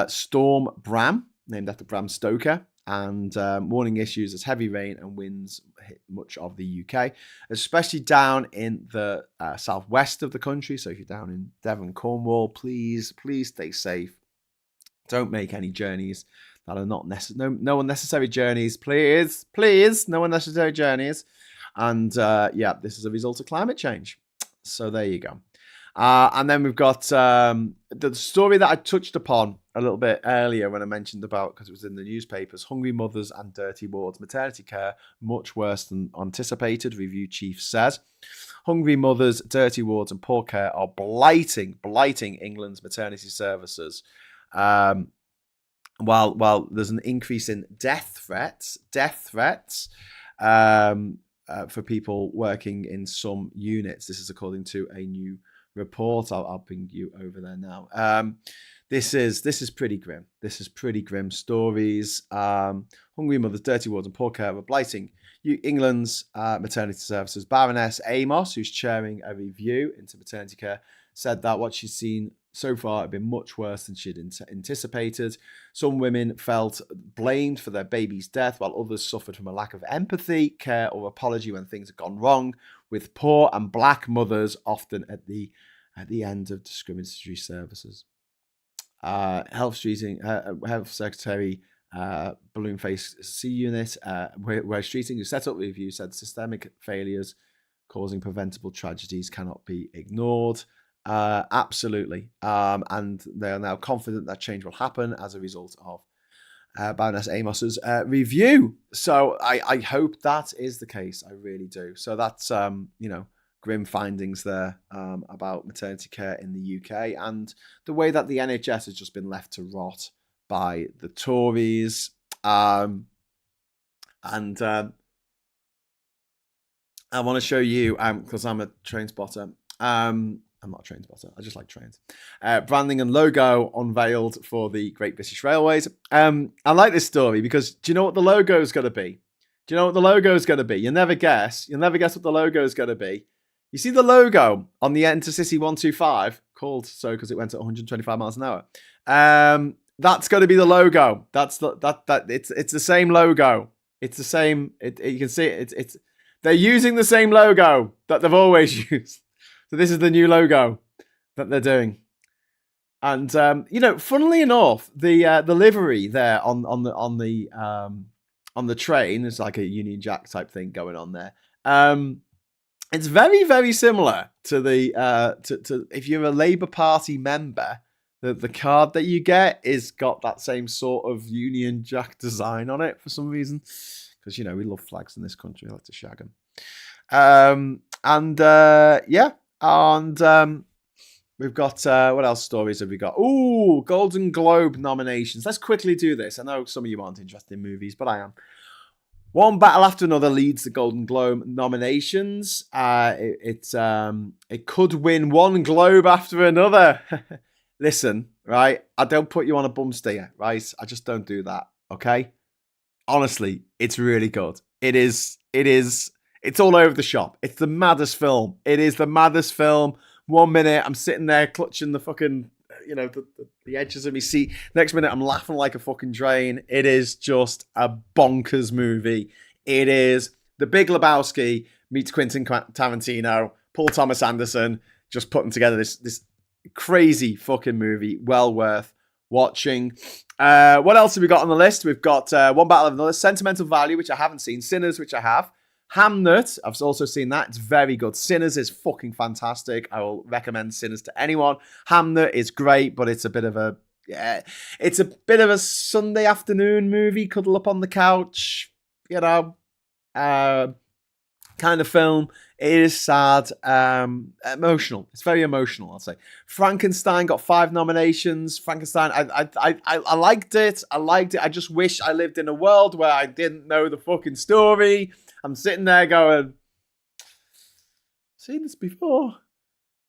Storm Bram, named after Bram Stoker. And warning issues as heavy rain and winds hit much of the UK, especially down in the southwest of the country. So if you're down in Devon, Cornwall, please stay safe. Don't make any journeys that are not necessary. No unnecessary journeys, please. No unnecessary journeys. And this is a result of climate change. So there you go. And then we've got the story that I touched upon a little bit earlier when I mentioned about, because it was in the newspapers, hungry mothers and dirty wards. Maternity care much worse than anticipated, review chief says. Hungry mothers, dirty wards and poor care are blighting England's maternity services. While there's an increase in death threats for people working in some units. This is according to a new report. I'll bring you over there now. This is pretty grim. This is pretty grim stories. Hungry mothers, dirty wards and poor care are blighting England's maternity services. Baroness Amos, who's chairing a review into maternity care, said that what she's seen so far had been much worse than she'd anticipated. Some women felt blamed for their baby's death, while others suffered from a lack of empathy, care, or apology when things had gone wrong, with poor and black mothers often at the end of discriminatory services. Health Secretary Balloonface C Unit, where Streeting, who set up the review, said systemic failures causing preventable tragedies cannot be ignored. Absolutely. And they are now confident that change will happen as a result of Baroness Amos's review. So I hope that is the case. I really do. So that's, grim findings there about maternity care in the UK and the way that the NHS has just been left to rot by the Tories. I want to show you, because I'm a train spotter. I'm not a train spotter. I just like trains. Branding and logo unveiled for the Great British Railways. I like this story because do you know what the logo is going to be? You'll never guess. You'll never guess what the logo is going to be. You see the logo on the Intercity 125, called so because it went at 125 miles an hour. That's going to be the logo. It's the same logo. It's the same. You can see it. It's they're using the same logo that they've always used. So this is the new logo that they're doing. And funnily enough, the livery there on the train is like a Union Jack type thing going on there. It's very, very similar to the to if you're a Labour Party member, the card that you get is got that same sort of Union Jack design on it for some reason. Because, you know, we love flags in this country. I like to shag them. We've got, what else stories have we got? Ooh, Golden Globe nominations. Let's quickly do this. I know some of you aren't interested in movies, but I am. One battle after another leads the Golden Globe nominations. It could win one Globe after another. Listen, right? I don't put you on a bum steer, right? I just don't do that, okay? Honestly, it's really good. It's all over the shop. It's the maddest film. It is the maddest film. 1 minute, I'm sitting there clutching the fucking, you know, the edges of my seat. Next minute, I'm laughing like a fucking drain. It is just a bonkers movie. It is The Big Lebowski meets Quentin Tarantino, Paul Thomas Anderson, just putting together this crazy fucking movie. Well worth watching. What else have we got on the list? We've got One Battle of Another, Sentimental Value, which I haven't seen, Sinners, which I have. Hamnet, I've also seen that. It's very good. Sinners is fucking fantastic. I will recommend Sinners to anyone. Hamnet is great, but it's a bit of a Sunday afternoon movie. Cuddle up on the couch, you know, kind of film. It is sad, emotional. It's very emotional, I'll say. Frankenstein got 5 nominations. Frankenstein, I liked it. I just wish I lived in a world where I didn't know the fucking story. I'm sitting there going, I've seen this before,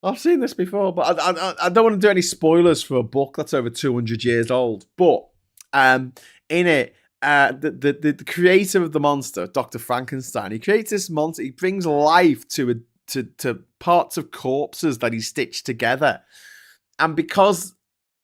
but I don't want to do any spoilers for a book that's over 200 years old. But in it, the creator of the monster, Dr. Frankenstein, he creates this monster. He brings life to parts of corpses that he stitched together, and because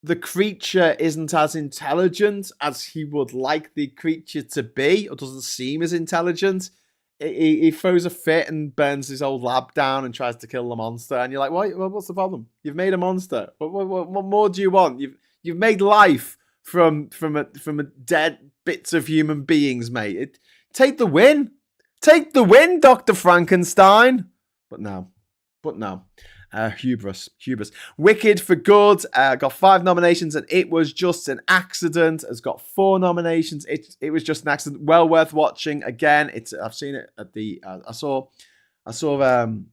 the creature isn't as intelligent as he would like the creature to be, or doesn't seem as intelligent, he throws a fit and burns his old lab down and tries to kill the monster. And you're like, what's the problem? You've made a monster. What more do you want? You've made life from a dead bits of human beings, mate. Take the win. Take the win, Dr. Frankenstein. But no. Hubris. Wicked for Good got 5 nominations, and It Was Just an Accident has got 4 nominations. It was just an accident. Well worth watching. Again, I've seen it at the. I saw Hamnet,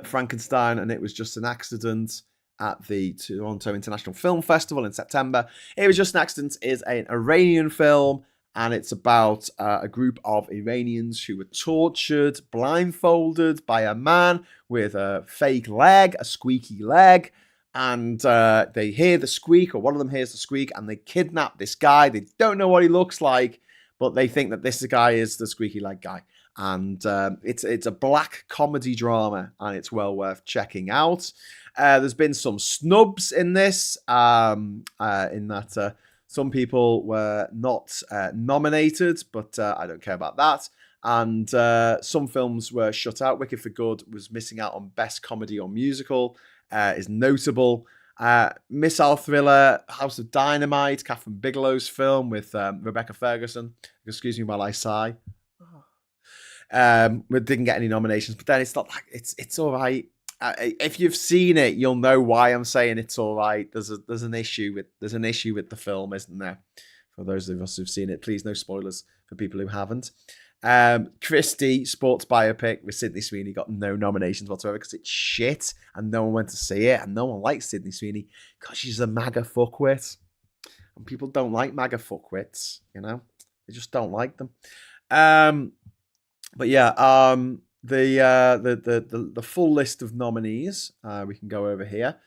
Frankenstein, and It Was Just an Accident at the Toronto International Film Festival in September. It Was Just an Accident is an Iranian film. And it's about a group of Iranians who were tortured, blindfolded by a man with a fake leg, a squeaky leg. And they hear the squeak, or one of them hears the squeak, and they kidnap this guy. They don't know what he looks like, but they think that this guy is the squeaky leg guy. And it's a black comedy drama, and it's well worth checking out. There's been some snubs in this, in that... some people were not nominated, but I don't care about that. And some films were shut out. Wicked for Good was missing out on Best Comedy or Musical, is notable. Missile Thriller, House of Dynamite, Catherine Bigelow's film with Rebecca Ferguson. Excuse me while I sigh. We didn't get any nominations, but then it's not like it's all right. If you've seen it, you'll know why I'm saying it's all right. There's an issue with the film, isn't there? For those of us who've seen it, please no spoilers for people who haven't. Christie sports biopic with Sydney Sweeney got no nominations whatsoever because it's shit and no one went to see it, and no one likes Sydney Sweeney because she's a MAGA fuckwit, and people don't like MAGA fuckwits. You know, they just don't like them. But yeah, the full list of nominees, we can go over here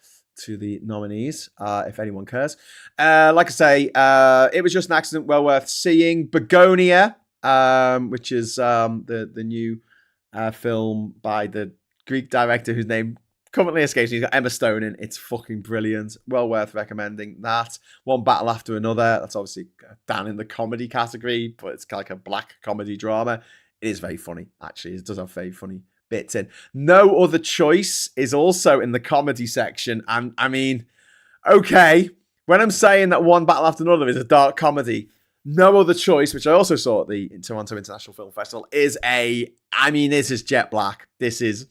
to the nominees if anyone cares. Like I say, It Was Just an Accident, well worth seeing. Begonia, which is the new film by the Greek director whose name currently escapes me. He's got Emma Stone in. It's fucking brilliant. Well worth recommending that. One Battle After Another. That's obviously down in the comedy category, but it's like a black comedy drama. It is very funny, actually. It does have very funny bits in. No Other Choice is also in the comedy section. And I mean, okay, when I'm saying that One Battle After Another is a dark comedy, No Other Choice, which I also saw at the Toronto International Film Festival, this is jet black. This is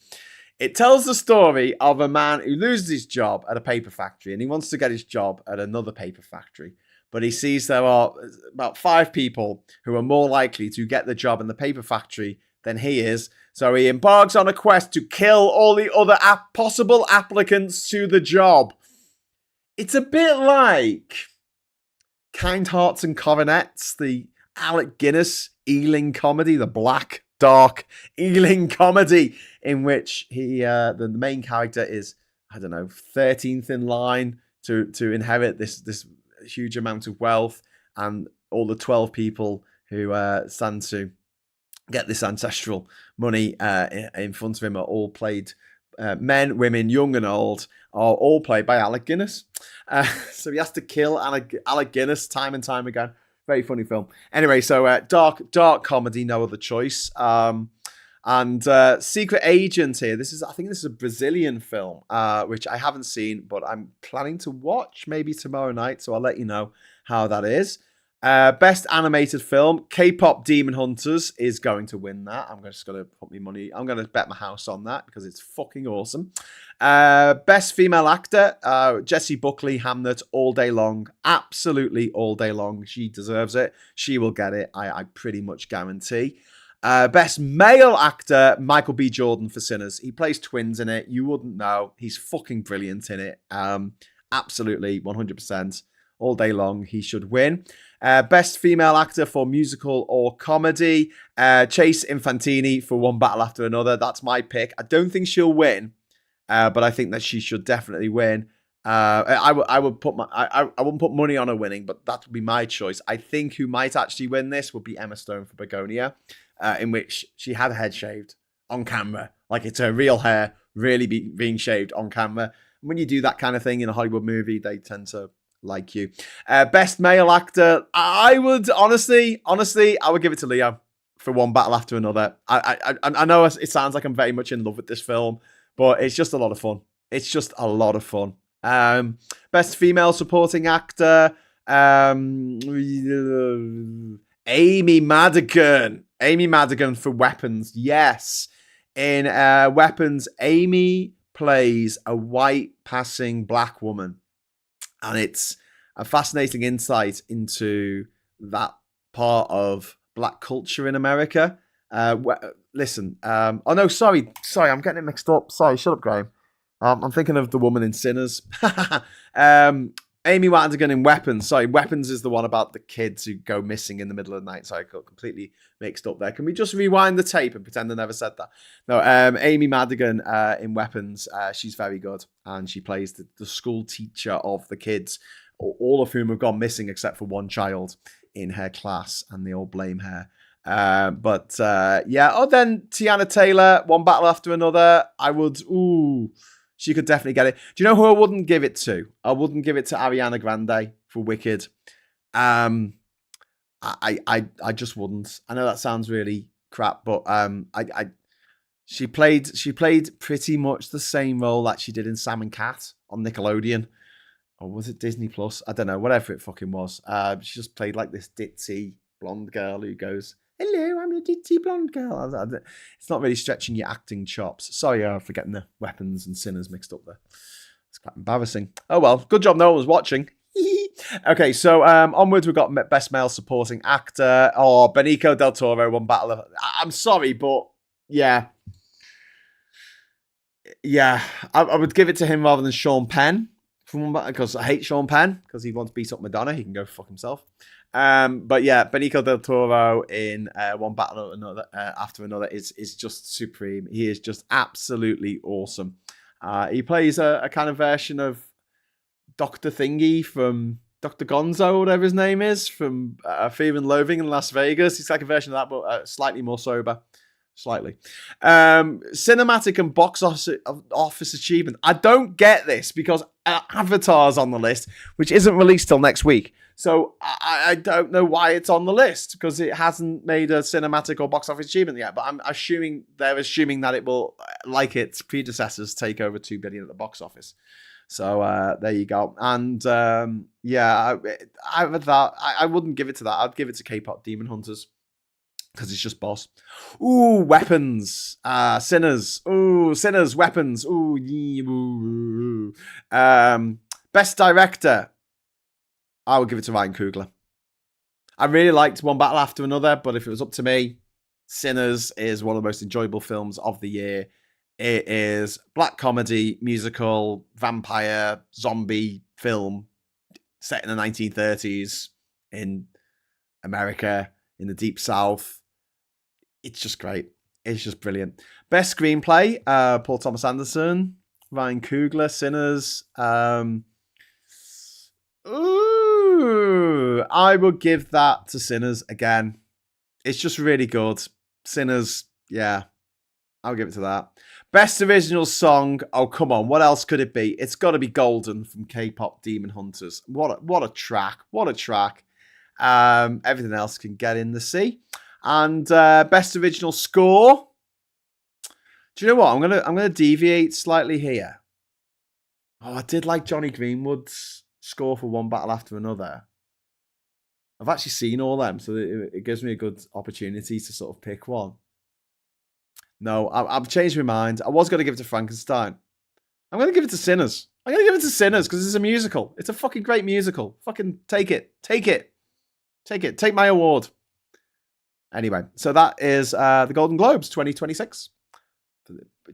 It tells the story of a man who loses his job at a paper factory and he wants to get his job at another paper factory. But he sees there are about 5 people who are more likely to get the job in the paper factory than he is. So he embarks on a quest to kill all the other possible applicants to the job. It's a bit like Kind Hearts and Coronets, the Alec Guinness Ealing comedy, the black, dark Ealing comedy, in which the main character is, I don't know, 13th in line to inherit this huge amount of wealth, and all the 12 people who stand to get this ancestral money in front of him are all played, men, women, young and old, are all played by Alec Guinness. So he has to kill Alec Guinness time and time again. Very funny film. Anyway, so dark comedy, no other choice. And Secret Agent here. I think this is a Brazilian film, which I haven't seen, but I'm planning to watch maybe tomorrow night. So I'll let you know how that is. Best animated film, K-pop Demon Hunters is going to win that. I'm just going to put my money. I'm going to bet my house on that because it's fucking awesome. Best female actor, Jessie Buckley, Hamnet, All Day Long. Absolutely all day long. She deserves it. She will get it. I pretty much guarantee. Best male actor, Michael B. Jordan for Sinners. He plays twins in it. You wouldn't know. He's fucking brilliant in it. Absolutely, 100%. All day long, he should win. Best female actor for musical or comedy, Chase Infantini for One Battle After Another. That's my pick. I don't think she'll win, but I think that she should definitely win. I wouldn't put money on her winning, but that would be my choice. I think who might actually win this would be Emma Stone for Begonia, in which she had her head shaved on camera, like it's her real hair really being shaved on camera. When you do that kind of thing in a Hollywood movie, they tend to like you. Best male actor, I would honestly, I would give it to Leo for One Battle After Another. I know it sounds like I'm very much in love with this film, but it's just a lot of fun. It's just a lot of fun. Best female supporting actor, Amy Madigan. Amy Madigan for Weapons. Yes. In Weapons, Amy plays a white passing black woman. And it's a fascinating insight into that part of black culture in America. Listen, oh no, sorry, I'm getting it mixed up. Sorry, shut up, Graham. I'm thinking of the woman in Sinners. Amy Madigan in Weapons. Sorry, Weapons is the one about the kids who go missing in the middle of the night. So I got completely mixed up there. Can we just rewind the tape and pretend I never said that? No, Amy Madigan in Weapons. She's very good. And she plays the school teacher of the kids, all of whom have gone missing except for one child in her class. And they all blame her. Yeah. Oh, then Tiana Taylor, One Battle After Another. She could definitely get it. Do you know who I wouldn't give it to? I wouldn't give it to Ariana Grande for Wicked. I just wouldn't. I know that sounds really crap, but she played pretty much the same role that she did in Sam and Cat on Nickelodeon, or was it Disney Plus? I don't know. Whatever it fucking was. She just played like this ditzy blonde girl who goes, "Hello, I'm a ditzy blonde girl." It's not really stretching your acting chops. Sorry for getting the Weapons and Sinners mixed up there. It's quite embarrassing. Oh well, good job no one was watching. Okay, so onwards we've got Best Male Supporting Actor. Benicio del Toro, One Battle. I'm sorry, but yeah. I would give it to him rather than Sean Penn, because I hate Sean Penn because he wants to beat up Madonna. He can go fuck himself. But yeah, Benicio del Toro in One Battle After Another is just supreme. He is just absolutely awesome. He plays a kind of version of Dr. Thingy from Dr. Gonzo, whatever his name is, from Fear and Loathing in Las Vegas. He's like a version of that, but slightly more sober. Slightly. Cinematic and box office achievement. I don't get this because Avatar's on the list, which isn't released till next week. So I don't know why it's on the list because it hasn't made a cinematic or box office achievement yet. But I'm assuming they're assuming that it will, like its predecessors, take over 2 billion at the box office. So there you go. And I wouldn't give it to that. I'd give it to K-pop Demon Hunters. because it's just boss. Ooh, weapons. Sinners. Ooh, Sinners, weapons. Ooh, best director. I would give it to Ryan Coogler. I really liked One Battle After Another, but if it was up to me, Sinners is one of the most enjoyable films of the year. It is black comedy, musical, vampire, zombie film set in the 1930s in America, in the Deep South. It's just great. It's just brilliant. Best screenplay, Paul Thomas Anderson, Ryan Coogler, Sinners. Ooh, I would give that to Sinners again. It's just really good. Sinners, yeah, I'll give it to that. Best original song. Oh, come on. What else could it be? It's got to be Golden from K-pop Demon Hunters. What a track. What a track. Everything else can get in the sea. And best original score. Do you know what? I'm gonna deviate slightly here. Oh, I did like Johnny Greenwood's score for One Battle After Another. I've actually seen all them, so it gives me a good opportunity to sort of pick one. No, I've changed my mind. I was going to give it to Frankenstein. I'm going to give it to Sinners. I'm going to give it to Sinners because it's a musical. It's a fucking great musical. Fucking take it. Take it. Take it. Take my award. Anyway, so that is the Golden Globes 2026.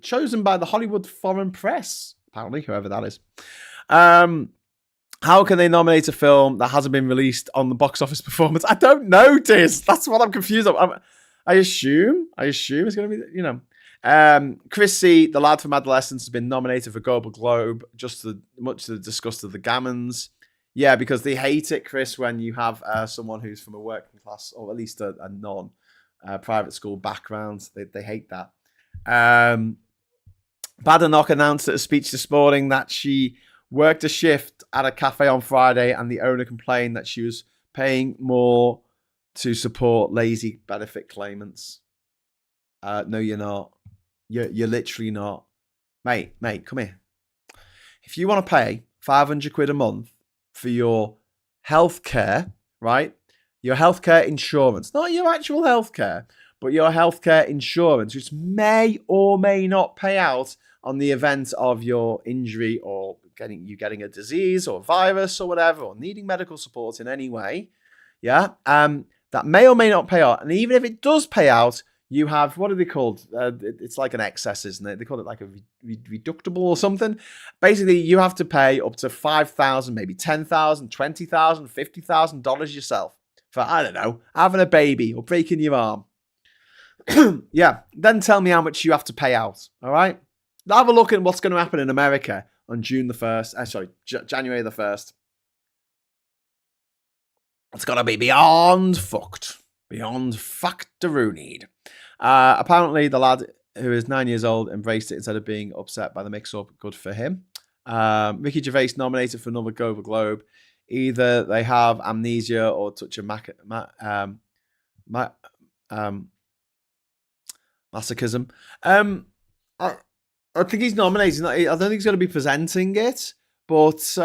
Chosen by the Hollywood Foreign Press, apparently, whoever that is. How can they nominate a film that hasn't been released on the box office performance? I don't know, Diz. That's what I'm confused about. I assume it's going to be, you know. Chris C., the lad from Adolescence, has been nominated for Golden Globe, much to the disgust of the Gammons. Yeah, because they hate it, Chris, when you have someone who's from a working class, or at least a non-private school background. They hate that. Badenoch announced at a speech this morning that she worked a shift at a cafe on Friday, and the owner complained that she was paying more to support lazy benefit claimants. No, you're not. You're literally not. Mate, come here. If you want to pay 500 quid a month for your healthcare, right? Your healthcare insurance, not your actual healthcare, but your healthcare insurance, which may or may not pay out on the event of your injury or getting a disease or a virus or whatever, or needing medical support in any way. Yeah. That may or may not pay out. And even if it does pay out, you have, what are they called? It's like an excess, isn't it? They call it like a reductible or something. Basically, you have to pay up to $5,000, maybe $10,000, $20,000, $50,000 yourself for, I don't know, having a baby or breaking your arm. Yeah. Then tell me how much you have to pay out. All right. Have a look at what's going to happen in America on January the 1st. It's got to be beyond fucked. Beyond fucked-a-roonied. Apparently, the lad who is 9 years old embraced it instead of being upset by the mix-up. Good for him. Ricky Gervais nominated for another Golden Globe. Either they have amnesia or touch of masochism. I think he's nominated. I don't think he's going to be presenting it, but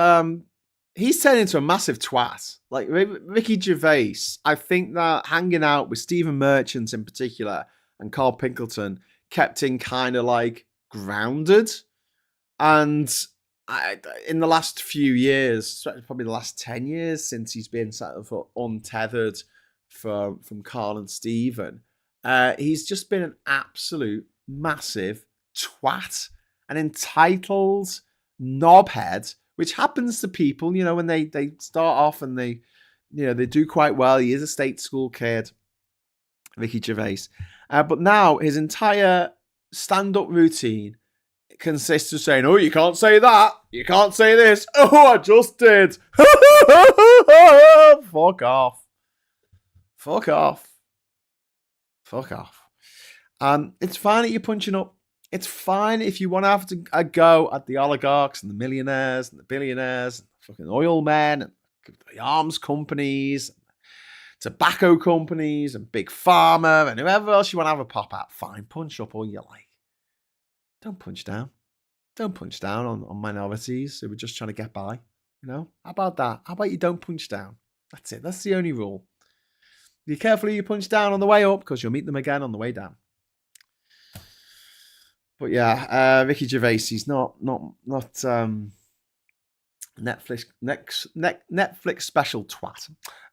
he's turned into a massive twat. Like Ricky Gervais, I think that hanging out with Stephen Merchant in particular and Carl Pinkleton kept him kind of like grounded. And in the last few years, probably the last 10 years since he's been sort of untethered from Carl and Stephen, he's just been an absolute massive twat, an entitled knobhead, which happens to people, you know, when they start off and they do quite well. He is a state school kid, Ricky Gervais. But now his entire stand-up routine consists of saying, oh, you can't say that. You can't say this. Oh, I just did. Fuck off. Fuck off. Fuck off. It's fine that you're punching up. It's fine if you want to have a go at the oligarchs and the millionaires and the billionaires and the fucking oil men and the arms companies, and tobacco companies and big pharma and whoever else you want to have a pop at. Fine, punch up all you like. Don't punch down. Don't punch down on minorities who are just trying to get by. You know? How about that? How about you don't punch down? That's it. That's the only rule. Be careful who you punch down on the way up, because you'll meet them again on the way down. But yeah, Ricky Gervais, he's not Netflix special twat.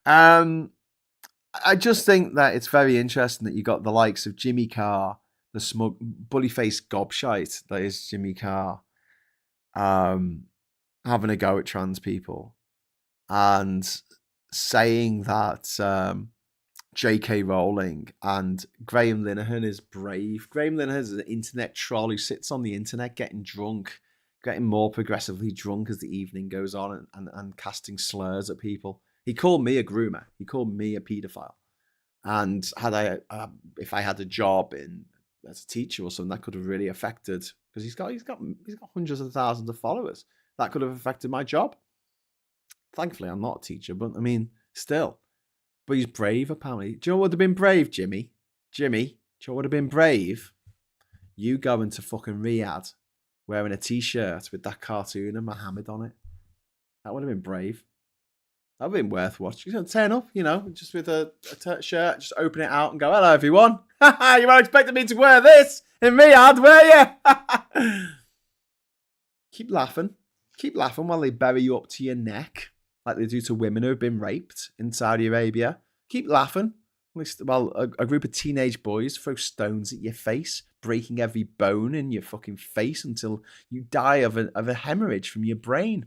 I just think that it's very interesting that you got the likes of Jimmy Carr, the smug, bully-faced gobshite that is Jimmy Carr, having a go at trans people and saying that J.K. Rowling and Graham Linehan is brave. Graham Linehan is an internet troll who sits on the internet getting drunk, getting more progressively drunk as the evening goes on and casting slurs at people. He called me a groomer. He called me a paedophile. And if I had a job as a teacher or something, that could have really affected, because he's got hundreds of thousands of followers. That could have affected my job. Thankfully, I'm not a teacher, but I mean, still. But he's brave, apparently. Do you know what would have been brave, Jimmy? Jimmy, do you know what would have been brave? You going to fucking Riyadh wearing a t-shirt with that cartoon and Muhammad on it. That would have been brave. That would have been worth watching. You're going to turn up, just with a shirt, just open it out and go, hello, everyone. You weren't expecting me to wear this in Riyadh, were you? Keep laughing. Keep laughing while they bury you up to your neck, like they do to women who have been raped in Saudi Arabia. Keep laughing. While a group of teenage boys throw stones at your face, breaking every bone in your fucking face until you die of a hemorrhage from your brain,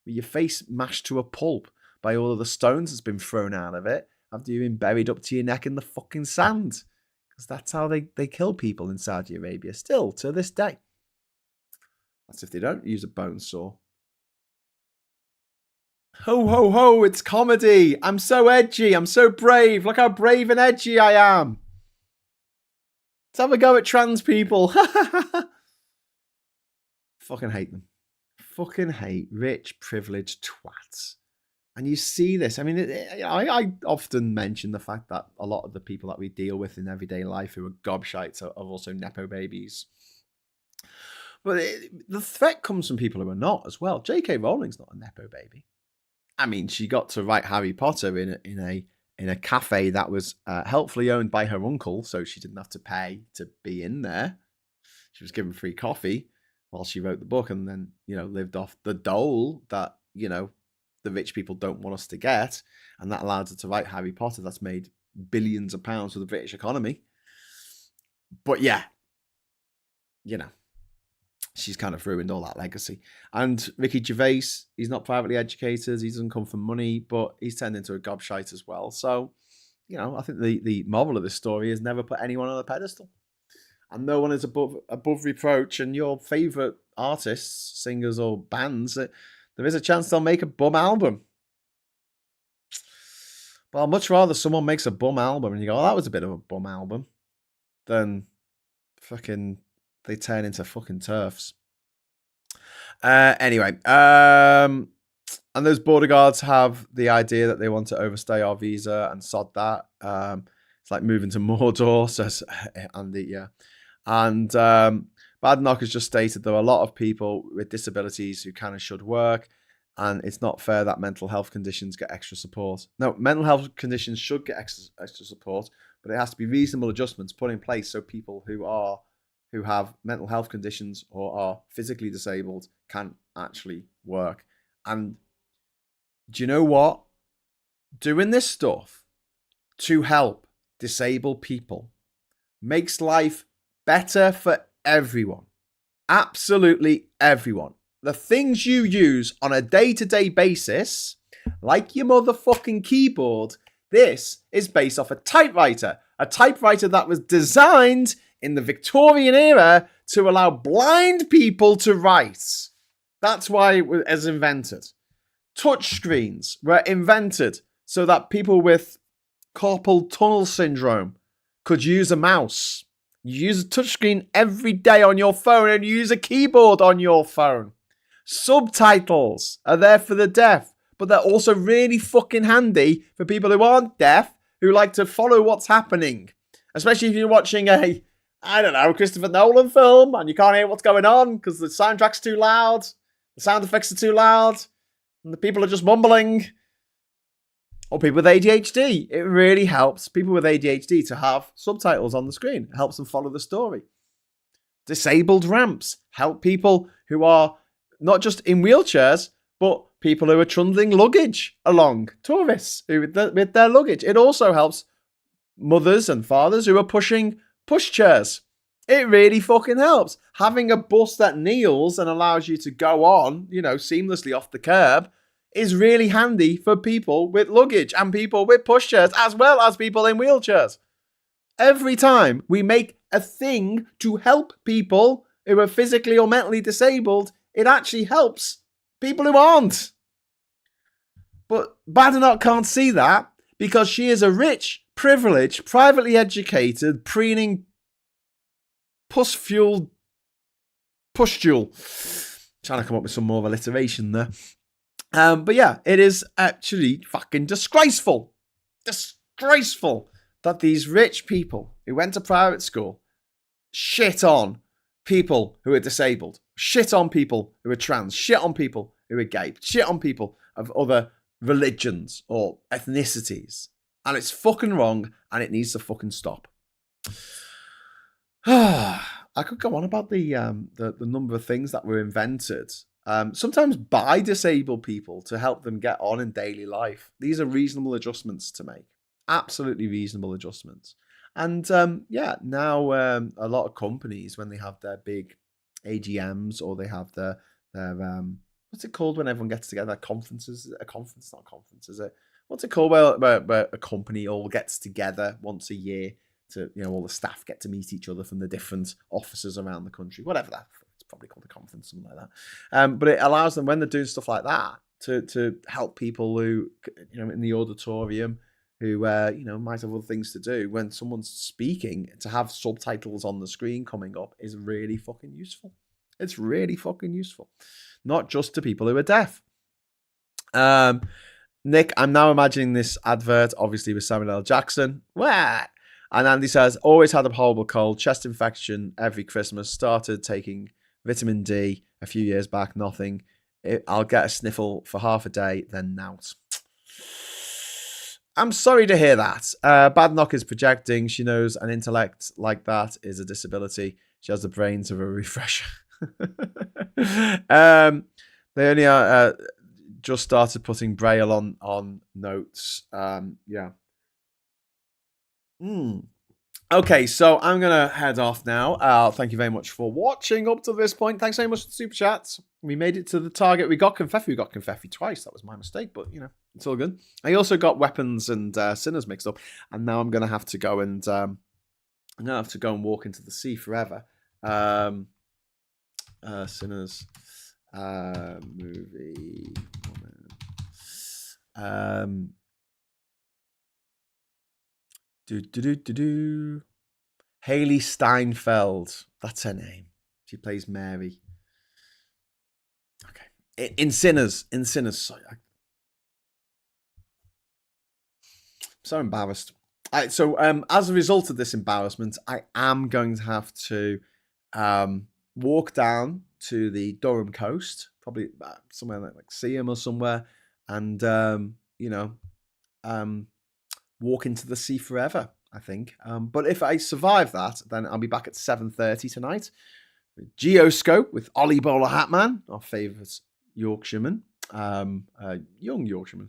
with your face mashed to a pulp by all of the stones that's been thrown out of it after you've been buried up to your neck in the fucking sand. Because that's how they kill people in Saudi Arabia, still to this day. That's if they don't use a bone saw. Ho, ho, ho, it's comedy. I'm so edgy. I'm so brave. Look how brave and edgy I am. Let's have a go at trans people. Fucking hate them. Fucking hate rich, privileged twats. And you see this. I mean, I often mention the fact that a lot of the people that we deal with in everyday life who are gobshites are also nepo babies. But the threat comes from people who are not as well. J.K. Rowling's not a nepo baby. I mean, she got to write Harry Potter in a cafe that was helpfully owned by her uncle, so she didn't have to pay to be in there. She was given free coffee while she wrote the book, and then lived off the dole that the rich people don't want us to get, and that allowed her to write Harry Potter. That's made billions of pounds for the British economy. But yeah, she's kind of ruined all that legacy. And Ricky Gervais, he's not privately educated. He doesn't come from money, but he's turned into a gobshite as well. So, I think the moral of this story is never put anyone on a pedestal. And no one is above reproach. And your favourite artists, singers or bands, there is a chance they'll make a bum album. But I'd much rather someone makes a bum album and you go, oh, that was a bit of a bum album, than fucking they turn into fucking TERFs. Anyway, and those border guards have the idea that they want to overstay our visa and sod that. It's like moving to Mordor, says Andy, yeah. And Badnock has just stated there are a lot of people with disabilities who can and should work, and it's not fair that mental health conditions get extra support. No, mental health conditions should get extra support, but it has to be reasonable adjustments put in place so people who have mental health conditions or are physically disabled can actually work. And do you know what? Doing this stuff to help disabled people makes life better for everyone. Absolutely everyone. The things you use on a day-to-day basis, like your motherfucking keyboard, this is based off a typewriter that was designed in the Victorian era to allow blind people to write. That's why it was invented. Touchscreens were invented so that people with carpal tunnel syndrome could use a mouse. You use a touchscreen every day on your phone and you use a keyboard on your phone. Subtitles are there for the deaf, but they're also really fucking handy for people who aren't deaf, who like to follow what's happening. Especially if you're watching Christopher Nolan film and you can't hear what's going on because the soundtrack's too loud, the sound effects are too loud, and the people are just mumbling. Or people with ADHD. It really helps people with ADHD to have subtitles on the screen. It helps them follow the story. Disabled ramps help people who are not just in wheelchairs, but people who are trundling luggage along, tourists with their luggage. It also helps mothers and fathers who are pushing pushchairs. It really fucking helps. Having a bus that kneels and allows you to go on, seamlessly off the curb is really handy for people with luggage and people with pushchairs, as well as people in wheelchairs. Every time we make a thing to help people who are physically or mentally disabled, it actually helps people who aren't. But Badenoch can't see that because she is a rich, privileged, privately educated, preening, pustule. Trying to come up with some more alliteration there. But yeah, it is actually fucking disgraceful. Disgraceful that these rich people who went to private school shit on people who are disabled, shit on people who are trans, shit on people who are gay, shit on people of other religions or ethnicities. And it's fucking wrong and it needs to fucking stop. I could go on about the number of things that were invented, sometimes by disabled people to help them get on in daily life. These are reasonable adjustments to make. Absolutely reasonable adjustments. And now a lot of companies, when they have their big AGMs or they have their what's it called when everyone gets together? Conferences? A conference? Not a conference, is it? What's it called where a company all gets together once a year to, all the staff get to meet each other from the different offices around the country, whatever that, it's probably called a conference, something like that. But it allows them, when they're doing stuff like that, to help people who, in the auditorium, who, might have other things to do. When someone's speaking, to have subtitles on the screen coming up is really fucking useful. It's really fucking useful. Not just to people who are deaf. Nick, I'm now imagining this advert, obviously with Samuel L. Jackson. What? And Andy says, always had a horrible cold, chest infection every Christmas. Started taking vitamin D a few years back, nothing. I'll get a sniffle for half a day, then nout. I'm sorry to hear that. Badenoch is projecting. She knows an intellect like that is a disability. She has the brains of a refresher. They only just started putting Braille on notes. Yeah. Okay, so I'm going to head off now. Thank you very much for watching up to this point. Thanks very much for the super chats. We made it to the target. We got Confetti. We got Confetti twice. That was my mistake, but, it's all good. I also got Weapons and Sinners mixed up, and now I'm going to have to go and walk into the sea forever. Sinners movie. Haley Steinfeld. That's her name. She plays Mary. Okay. In Sinners. Sorry. I'm so embarrassed. As a result of this embarrassment, I am going to have to walk down to the Durham coast, probably somewhere like Seaham or somewhere, and walk into the sea forever, I think. But if I survive that, then I'll be back at 7:30 tonight. Geoscope with Ollie Bowler Hatman, our favourite Yorkshireman. Young Yorkshireman.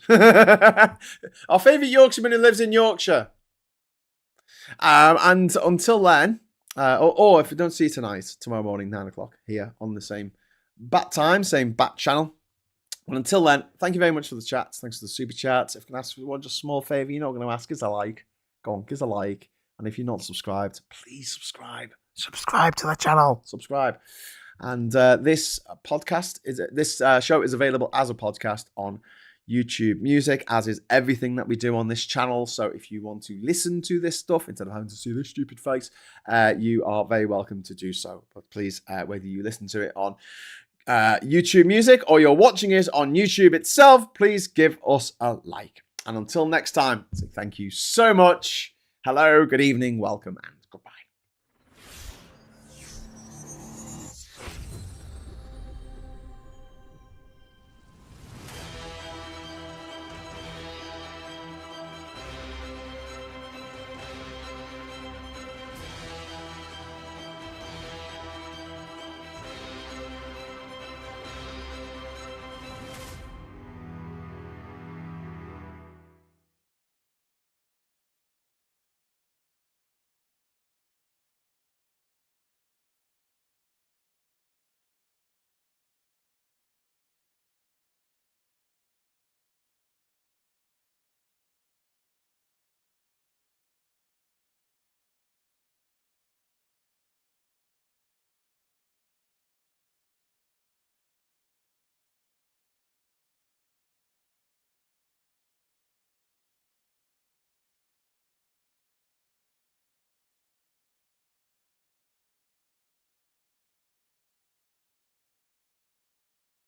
Our favourite Yorkshireman who lives in Yorkshire. And until then, or if we don't see you tonight, tomorrow morning, 9 o'clock, here on the same bat time, same bat channel. And until then, thank you very much for the chats. Thanks for the super chats. If I can ask you one just small favour, you're not going to ask, is a like. Go on, give us a like. And if you're not subscribed, please subscribe. Subscribe to the channel. Subscribe. And this show is available as a podcast on YouTube Music, as is everything that we do on this channel. So if you want to listen to this stuff instead of having to see this stupid face, you are very welcome to do so. But please, whether you listen to it on YouTube Music or you're watching it on YouTube itself, please give us a like. And until next time, thank you so much. Hello, good evening, welcome, and